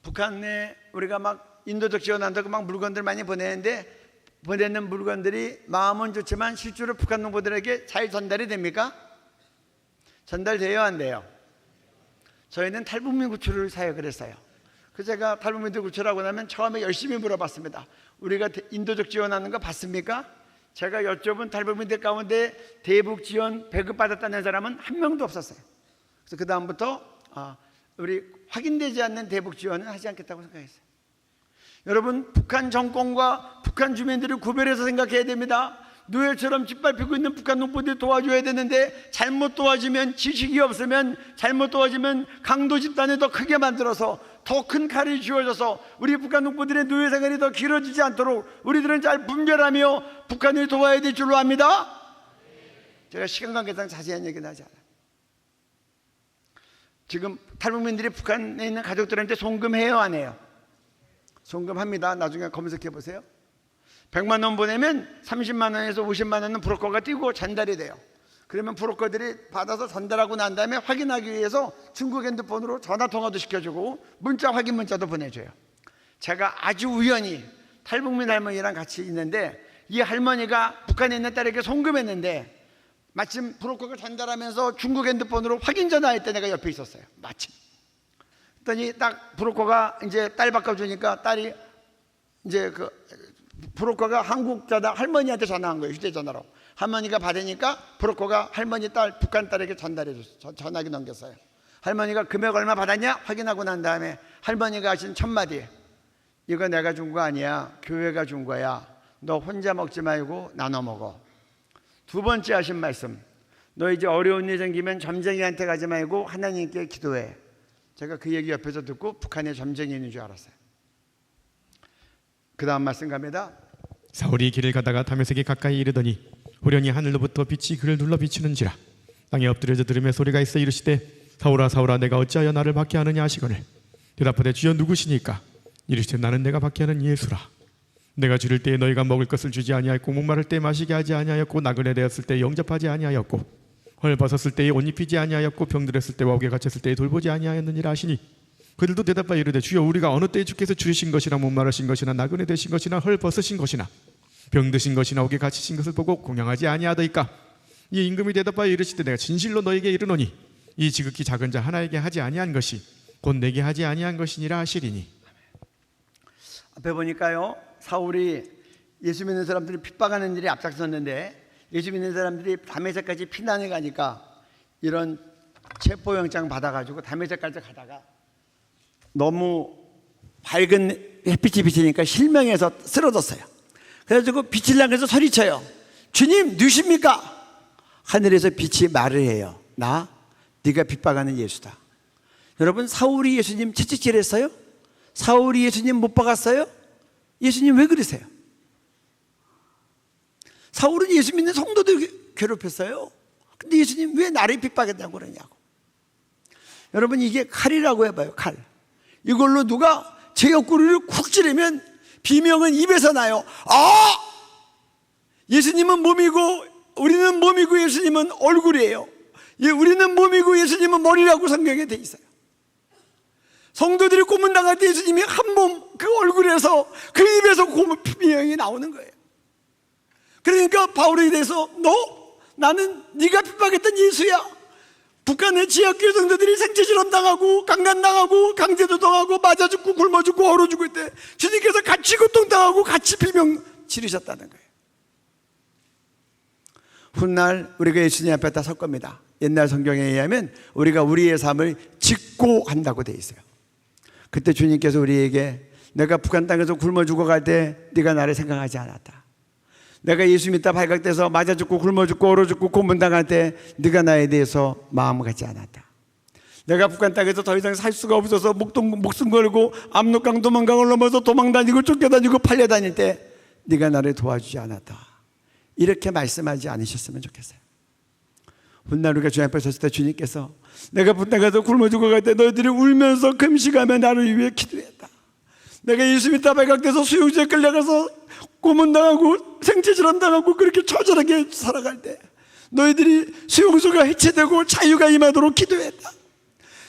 북한에 우리가 막 인도적 지원한다고 막 물건들 많이 보내는데 보내는 물건들이 마음은 좋지만 실제로 북한 동포들에게 잘 전달이 됩니까? 전달돼요, 안 돼요? 저희는 탈북민 구출을 사역을 했어요. 그래서 제가 탈북민들 구출하고 나면 처음에 열심히 물어봤습니다. 우리가 인도적 지원하는 거 봤습니까? 제가 여쭤본 탈북민들 가운데 대북 지원 배급받았다는 사람은 한 명도 없었어요. 그래서 그 다음부터 우리 확인되지 않는 대북 지원은 하지 않겠다고 생각했어요. 여러분, 북한 정권과 북한 주민들을 구별해서 생각해야 됩니다. 노예처럼 짓밟히고 있는 북한 농부들 도와줘야 되는데 잘못 도와주면, 지식이 없으면 잘못 도와주면 강도 집단을 더 크게 만들어서 더 큰 칼이 쥐어져서 우리 북한 농부들의 노예 생활이 더 길어지지 않도록 우리들은 잘 분별하며 북한을 도와야 될 줄로 압니다. 제가 시간 관계상 자세한 얘기는 하지 않아요. 지금 탈북민들이 북한에 있는 가족들한테 송금해요, 안 해요? 송금합니다. 나중에 검색해 보세요. 100만 원 보내면 30만 원에서 50만 원은 브로커가 띄고 전달이 돼요. 그러면 브로커들이 받아서 전달하고 난 다음에 확인하기 위해서 중국 핸드폰으로 전화통화도 시켜주고 문자 확인 문자도 보내줘요. 제가 아주 우연히 탈북민 할머니랑 같이 있는데 이 할머니가 북한에 있는 딸에게 송금했는데 마침 브로커가 전달하면서 중국 핸드폰으로 확인 전화할 때 내가 옆에 있었어요. 마침. 그랬더니 딱 브로커가 이제 딸 바꿔주니까 딸이 이제 그 브로커가 한국 할머니한테 전화한 거예요. 휴대전화로. 할머니가 받으니까 브로커가 할머니 딸, 북한 딸에게 전달해줬어요. 전화기 넘겼어요. 할머니가 금액 얼마 받았냐? 확인하고 난 다음에 할머니가 하신 첫 마디, 이거 내가 준 거 아니야. 교회가 준 거야. 너 혼자 먹지 말고 나눠 먹어. 두 번째 하신 말씀, 너 이제 어려운 일 생기면 점쟁이한테 가지 말고 하나님께 기도해. 제가 그 얘기 옆에서 듣고 북한에 점쟁이 있는 줄 알았어요. 그 다음 말씀 갑니다. 사울이 길을 가다가 다메섹에 가까이 이르더니 호련히 하늘로부터 빛이 그를 눌러 비추는지라. 땅에 엎드려져 들으며 소리가 있어 이르시되 사울아 사울아 내가 어찌하여 나를 박해하느냐 하시거늘 대답하되 주여 누구시니까? 이르시되 나는 내가 박해하는 예수라. 내가 줄일 때에 너희가 먹을 것을 주지 아니하였고 목마를 때 마시게 하지 아니하였고 나그네 되었을 때 영접하지 아니하였고 헐 벗었을 때에 옷 입히지 아니하였고 병들었을 때와 옥에 갇혔을 때에 돌보지 아니하였느니라 하시니 그들도 대답하여 이르되 주여 우리가 어느 때에 주께서 줄이신 것이나 목마르신 것이나 나그네 되신 것이나 헐 벗으신 것이나 병드신 것이나 옥에 갇히신 것을 보고 공양하지 아니하더이까? 이 임금이 대답하여 이르시되 내가 진실로 너에게 이르노니 이 지극히 작은 자 하나에게 하지 아니한 것이 곧 내게 하지 아니한 것이니라 하시리니. 앞에 보니까요, 사울이 예수 믿는 사람들이 핍박하는 일이 앞장섰는데 예수 믿는 사람들이 다메섹까지 피난을 가니까 이런 체포영장 받아가지고 다메섹까지 가다가 너무 밝은 햇빛이 비치니까 실명해서 쓰러졌어요. 그래가지고 빛을 향해서 소리쳐요. 주님 누십니까? 하늘에서 빛이 말을 해요. 나 네가 핍박하는 예수다. 여러분, 사울이 예수님 채찍질했어요? 사울이 예수님 못 박았어요? 예수님 왜 그러세요? 사울은 예수 믿는 성도들 괴롭혔어요. 근데 예수님 왜 나를 핍박했다고 그러냐고. 여러분, 이게 칼이라고 해봐요. 칼. 이걸로 누가 제 옆구리를 쿡 찌르면 비명은 입에서 나요. 예수님은 몸이고 우리는 몸이고 예수님은 얼굴이에요. 우리는 몸이고 예수님은 머리라고 성경에 돼 있어요. 성도들이 고문당할 때 예수님이 한 몸 그 얼굴에서 그 입에서 비명이 나오는 거예요. 그러니까 바울에 대해서 나는 네가 핍박했던 예수야. 북한의 지역교회 성도들이 생체실험 당하고 강간당하고 강제도 당하고 맞아 죽고 굶어 죽고 얼어 죽을 때 주님께서 같이 고통당하고 같이 비명 지르셨다는 거예요. 훗날 우리가 예수님 앞에 다 설 겁니다. 옛날 성경에 의하면 우리가 우리의 삶을 짓고 한다고 돼 있어요. 그때 주님께서 우리에게 내가 북한 땅에서 굶어 죽어갈 때 네가 나를 생각하지 않았다. 내가 예수 믿다 발각돼서 맞아 죽고 굶어 죽고 얼어 죽고 고문당할 때 네가 나에 대해서 마음 갖지 않았다. 내가 북한 땅에서 더 이상 살 수가 없어서 목숨 걸고 압록강 도망강을 넘어서 도망다니고 쫓겨다니고 팔려다닐 때 네가 나를 도와주지 않았다. 이렇게 말씀하지 않으셨으면 좋겠어요. 훗날 우리가 주님 앞에 섰을 때 주님께서 내가 북한 땅에서 굶어 죽어갈 때 너희들이 울면서 금식하며 나를 위해 기도했다. 내가 예수 믿다 발각돼서 수용소에 끌려가서 고문당하고 생체질환당하고 그렇게 처절하게 살아갈 때 너희들이 수용소가 해체되고 자유가 임하도록 기도했다.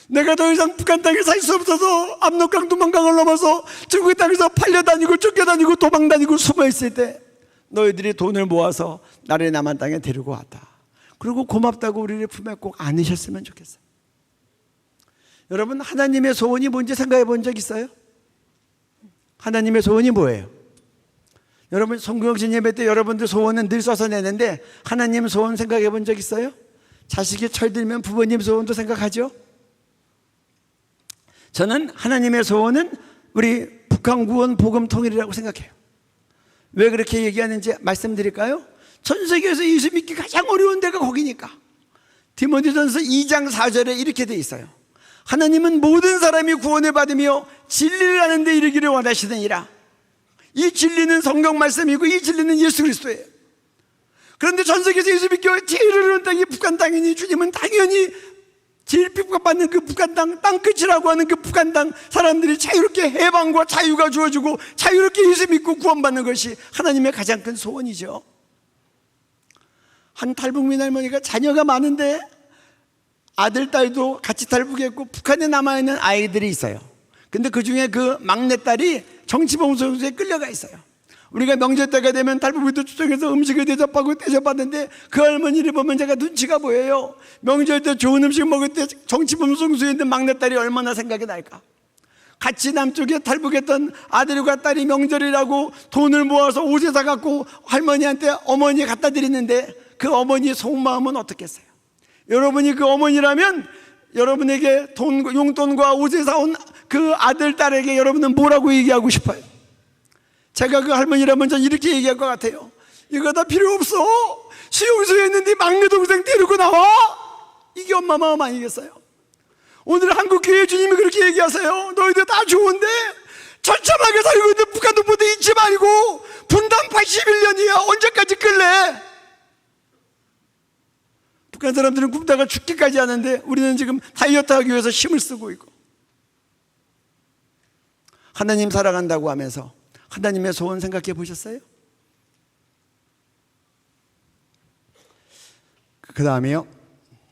내가 더 이상 북한 땅에 살 수 없어서 압록강 도망강을 넘어서 중국 땅에서 팔려다니고 쫓겨다니고 도망다니고 숨어있을 때 너희들이 돈을 모아서 나를 남한 땅에 데리고 왔다. 그리고 고맙다고 우리를 품에 꼭 안으셨으면 좋겠어요. 여러분, 하나님의 소원이 뭔지 생각해 본 적 있어요? 하나님의 소원이 뭐예요? 여러분, 성경신 예배 때 여러분들 소원은 늘 써서 내는데 하나님 소원 생각해 본 적 있어요? 자식이 철들면 부모님 소원도 생각하죠? 저는 하나님의 소원은 우리 북한 구원 복음 통일이라고 생각해요. 왜 그렇게 얘기하는지 말씀드릴까요? 전 세계에서 예수 믿기 가장 어려운 데가 거기니까. 디모데전서 2장 4절에 이렇게 돼 있어요. 하나님은 모든 사람이 구원을 받으며 진리를 아는 데 이르기를 원하시느니라. 이 진리는 성경 말씀이고 이 진리는 예수 그리스도예요. 그런데 전 세계에서 예수 믿기 제일 어려운 땅이 북한 땅이니 주님은 당연히 제일 핍박받는 그 북한 땅끝이라고 하는 그 북한 땅 사람들이 자유롭게 해방과 자유가 주어지고 자유롭게 예수 믿고 구원받는 것이 하나님의 가장 큰 소원이죠. 한 탈북민 할머니가 자녀가 많은데 아들, 딸도 같이 탈북했고 북한에 남아있는 아이들이 있어요. 근데 그 중에 그 막내딸이 정치범소에 끌려가 있어요. 우리가 명절 때가 되면 탈북민들 초청해서 음식을 대접받는데 그 할머니를 보면 제가 눈치가 보여요. 명절 때 좋은 음식 먹을 때 정치범소에 있는 막내딸이 얼마나 생각이 날까. 같이 남쪽에 탈북했던 아들과 딸이 명절이라고 돈을 모아서 옷을 사갖고 할머니한테 어머니에 갖다 드리는데 그 어머니의 속마음은 어떻겠어요? 여러분이 그 어머니라면 여러분에게 용돈과 옷을 사온 그 아들, 딸에게 여러분은 뭐라고 얘기하고 싶어요? 제가 그 할머니라면 전 이렇게 얘기할 것 같아요. 이거 다 필요 없어. 수용소에 있는데 막내 동생 데리고 나와. 이게 엄마 마음 아니겠어요? 오늘 한국교회 주님이 그렇게 얘기하세요. 너희들 다 좋은데 처참하게 살고 있는데 북한 동포들 잊지 말고 분단 81년이야. 언제까지 끌래? 북한 사람들은 굶다가 죽기까지 하는데 우리는 지금 다이어트 하기 위해서 힘을 쓰고 있고. 하나님 사랑한다고 하면서 하나님의 소원 생각해 보셨어요? 그 다음에요.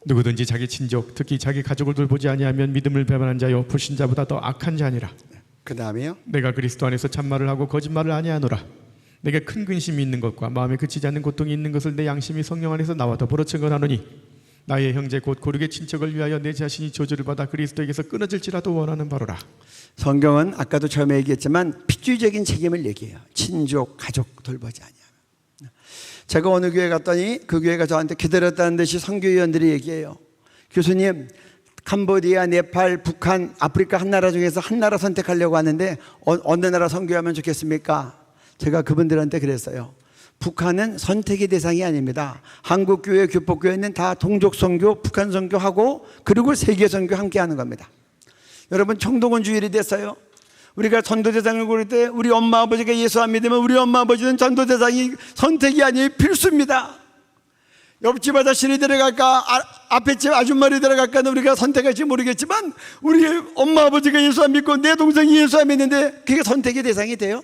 누구든지 자기 친족, 특히 자기 가족을 돌보지 아니하면 믿음을 배반한 자요 불신자보다 더 악한 자니라. 그 다음에요. 내가 그리스도 안에서 참말을 하고 거짓말을 아니하노라. 내게 큰 근심이 있는 것과 마음에 그치지 않는 고통이 있는 것을 내 양심이 성령 안에서 나와 더불어 증언하노니 나의 형제 곧 고르게 친척을 위하여 내 자신이 저주를 받아 그리스도에게서 끊어질지라도 원하는 바로라. 성경은 아까도 처음에 얘기했지만 핏줄적인 책임을 얘기해요. 친족, 가족 돌보지 아니하면. 제가 어느 교회 갔더니 그 교회가 저한테 기다렸다는 듯이 선교위원들이 얘기해요. 교수님, 캄보디아, 네팔, 북한, 아프리카 한 나라 중에서 한 나라 선택하려고 하는데 어느 나라 선교하면 좋겠습니까? 제가 그분들한테 그랬어요. 북한은 선택의 대상이 아닙니다. 한국교회, 교포교회는 다 동족 선교, 북한 선교하고 그리고 세계 선교 함께 하는 겁니다. 여러분, 청동원 주일이 됐어요. 우리가 전도대상을 고를 때 우리 엄마 아버지가 예수 안 믿으면 우리 엄마 아버지는 전도대상이 선택이 아니에요. 필수입니다. 옆집 아저씨를 데려갈까 앞에 집 아줌마를 데려갈까는 우리가 선택할지 모르겠지만 우리 엄마 아버지가 예수 안 믿고 내 동생이 예수 안 믿는데 그게 선택의 대상이 돼요?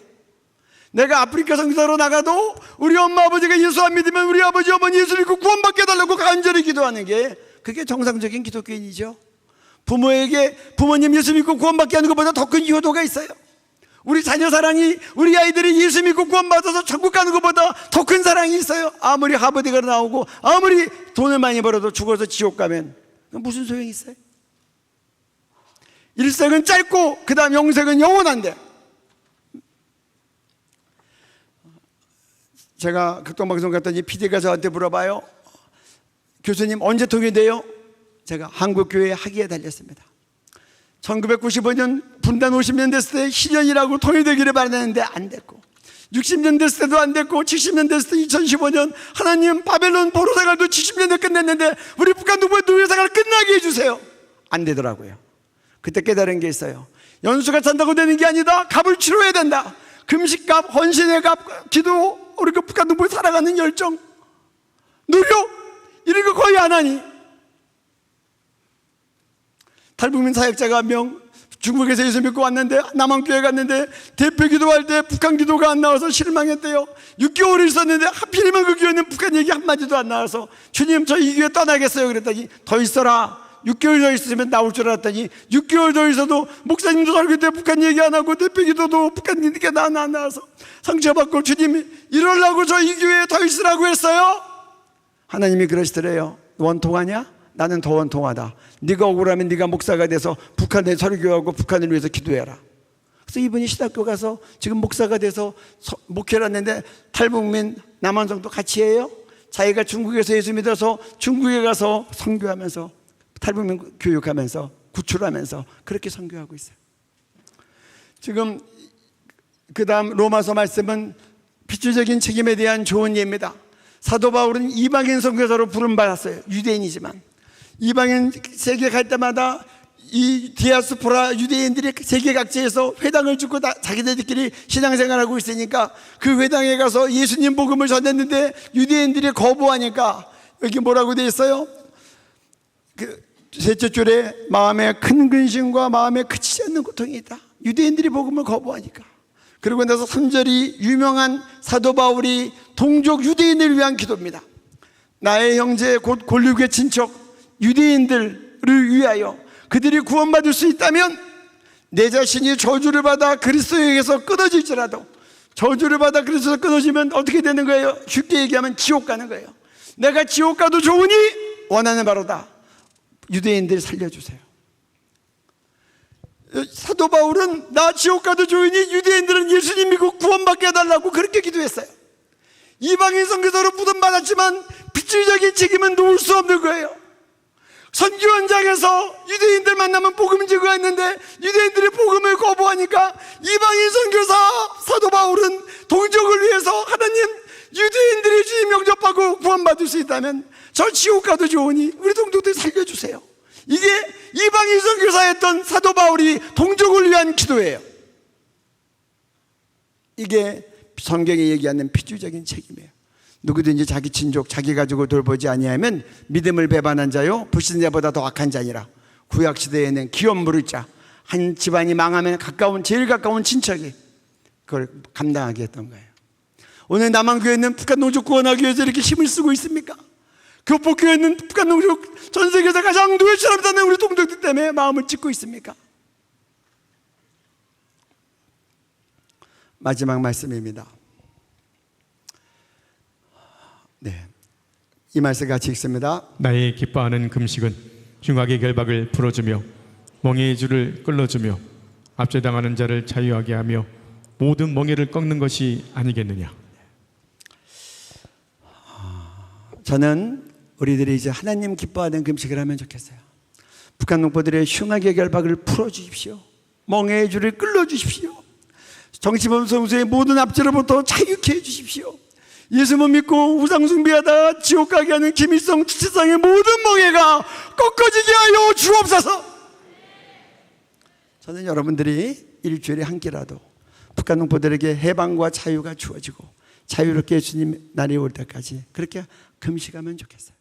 내가 아프리카 선교사로 나가도 우리 엄마 아버지가 예수 안 믿으면 우리 아버지 어머니 예수 믿고 구원받게 해달라고 간절히 기도하는 게 그게 정상적인 기독교인이죠. 부모에게 부모님 예수 믿고 구원받게 하는 것보다 더 큰 효도가 있어요. 우리 자녀 사랑이, 우리 아이들이 예수 믿고 구원받아서 천국 가는 것보다 더 큰 사랑이 있어요? 아무리 하버드가 나오고 아무리 돈을 많이 벌어도 죽어서 지옥 가면 무슨 소용이 있어요? 일생은 짧고 그 다음 영생은 영원한데. 제가 극동방송 갔더니 PD가 저한테 물어봐요. 교수님 언제 통일돼요? 제가 한국교회 학위에 달렸습니다. 1995년 분단 50년 됐을 때 희년이라고 통일되기를 바랐는데 안 됐고, 60년 됐을 때도 안 됐고, 70년 됐을 때 2015년 하나님 바벨론 포로생활도 70년대 끝냈는데 우리 북한 동포의 노예생활 끝나게 해주세요. 안 되더라고요. 그때 깨달은 게 있어요. 연수가 찬다고 되는 게 아니다. 값을 치러야 된다. 금식값, 헌신의 값, 기도, 우리 그 북한 동포 살아가는 열정, 노력, 이런 거 거의 안 하니. 탈북민 사역자가 한 명 중국에서 예수 믿고 왔는데 남한교회 갔는데 대표 기도할 때 북한 기도가 안 나와서 실망했대요. 6개월을 있었는데 하필이면 그 교회는 북한 얘기 한마디도 안 나와서 주님 저 이 교회 떠나겠어요 그랬더니 더 있어라. 6개월 더 있으면 나올 줄 알았더니 6개월 더 있어도 목사님도 설교 때 북한 얘기 안 하고 대표 기도도 북한 얘기가 안 나와서 상처받고 주님이 이러려고 저 이 교회에 더 있으라고 했어요? 하나님이 그러시더래요. 원통하냐? 나는 더 원통하다. 네가 억울하면 네가 목사가 돼서 북한에 설교하고 북한을 위해서 기도해라. 그래서 이분이 신학교 가서 지금 목사가 돼서 목회를 했는데 탈북민 남한성도 같이 해요. 자기가 중국에서 예수 믿어서 중국에 가서 선교하면서 탈북민 교육하면서 구출하면서 그렇게 선교하고 있어요. 지금 그 다음 로마서 말씀은 필주적인 책임에 대한 좋은 예입니다. 사도 바울은 이방인 선교사로 부름받았어요. 유대인이지만 이방인 세계 갈 때마다 이 디아스포라 유대인들이 세계 각지에서 회당을 짓고 자기들끼리 신앙생활하고 있으니까 그 회당에 가서 예수님 복음을 전했는데 유대인들이 거부하니까 여기 뭐라고 되어 있어요? 그 셋째 줄에 마음에 큰 근심과 마음에 그치지 않는 고통이 있다. 유대인들이 복음을 거부하니까. 그리고 나서 3절이 유명한 사도 바울이 동족 유대인을 위한 기도입니다. 나의 형제 곧 골육의 친척 유대인들을 위하여 그들이 구원받을 수 있다면 내 자신이 저주를 받아 그리스도에게서 끊어질지라도, 저주를 받아 그리스도에서 끊어지면 어떻게 되는 거예요? 쉽게 얘기하면 지옥 가는 거예요. 내가 지옥 가도 좋으니 원하는 바로다. 유대인들 살려주세요. 사도 바울은 나 지옥 가도 좋으니 유대인들은 예수님 믿고 구원받게 해달라고 그렇게 기도했어요. 이방인 선교사로 부름받았지만 필주적인 책임은 놓을 수 없는 거예요. 선교 현장에서 유대인들 만나면 복음 증거했는데 유대인들이 복음을 거부하니까 이방인 선교사 사도 바울은 동족을 위해서 하나님 유대인들이 주님 영접하고 구원받을 수 있다면 저 지옥 가도 좋으니 우리 동족들 살려주세요. 이게 이방인 선교사였던 사도 바울이 동족을 위한 기도예요. 이게 성경이 얘기하는 필주적인 책임이에요. 누구든지 자기 친족, 자기 가족을 돌보지 아니하면 믿음을 배반한 자요 불신자보다 더 악한 자니라. 구약시대에는 기업 물을 자, 한 집안이 망하면 제일 가까운 친척이 그걸 감당하게 했던 거예요. 오늘 남한교회는 북한 동족 구원하기 위해서 이렇게 힘을 쓰고 있습니까? 교포교회는 북한 동족 전 세계에서 가장 노예처럼 사는 우리 동족들 때문에 마음을 찢고 있습니까? 마지막 말씀입니다. 네, 이 말씀 같이 읽습니다. 나의 기뻐하는 금식은 흉악의 결박을 풀어주며 멍에의 줄을 끌어주며 압제당하는 자를 자유하게 하며 모든 멍에를 꺾는 것이 아니겠느냐. 저는 우리들이 이제 하나님 기뻐하는 금식을 하면 좋겠어요. 북한 동포들의 흉악의 결박을 풀어주십시오. 멍에의 줄을 끌어주십시오. 정치범 성수의 모든 압제로부터 자유케 해주십시오. 예수만 믿고 우상 숭배하다 지옥 가게 하는 김일성 지체상의 모든 멍에가 꺾어지게 하여 주옵소서. 저는 여러분들이 일주일에 한 끼라도 북한 동포들에게 해방과 자유가 주어지고 자유롭게 주님 날이 올 때까지 그렇게 금식하면 좋겠어요.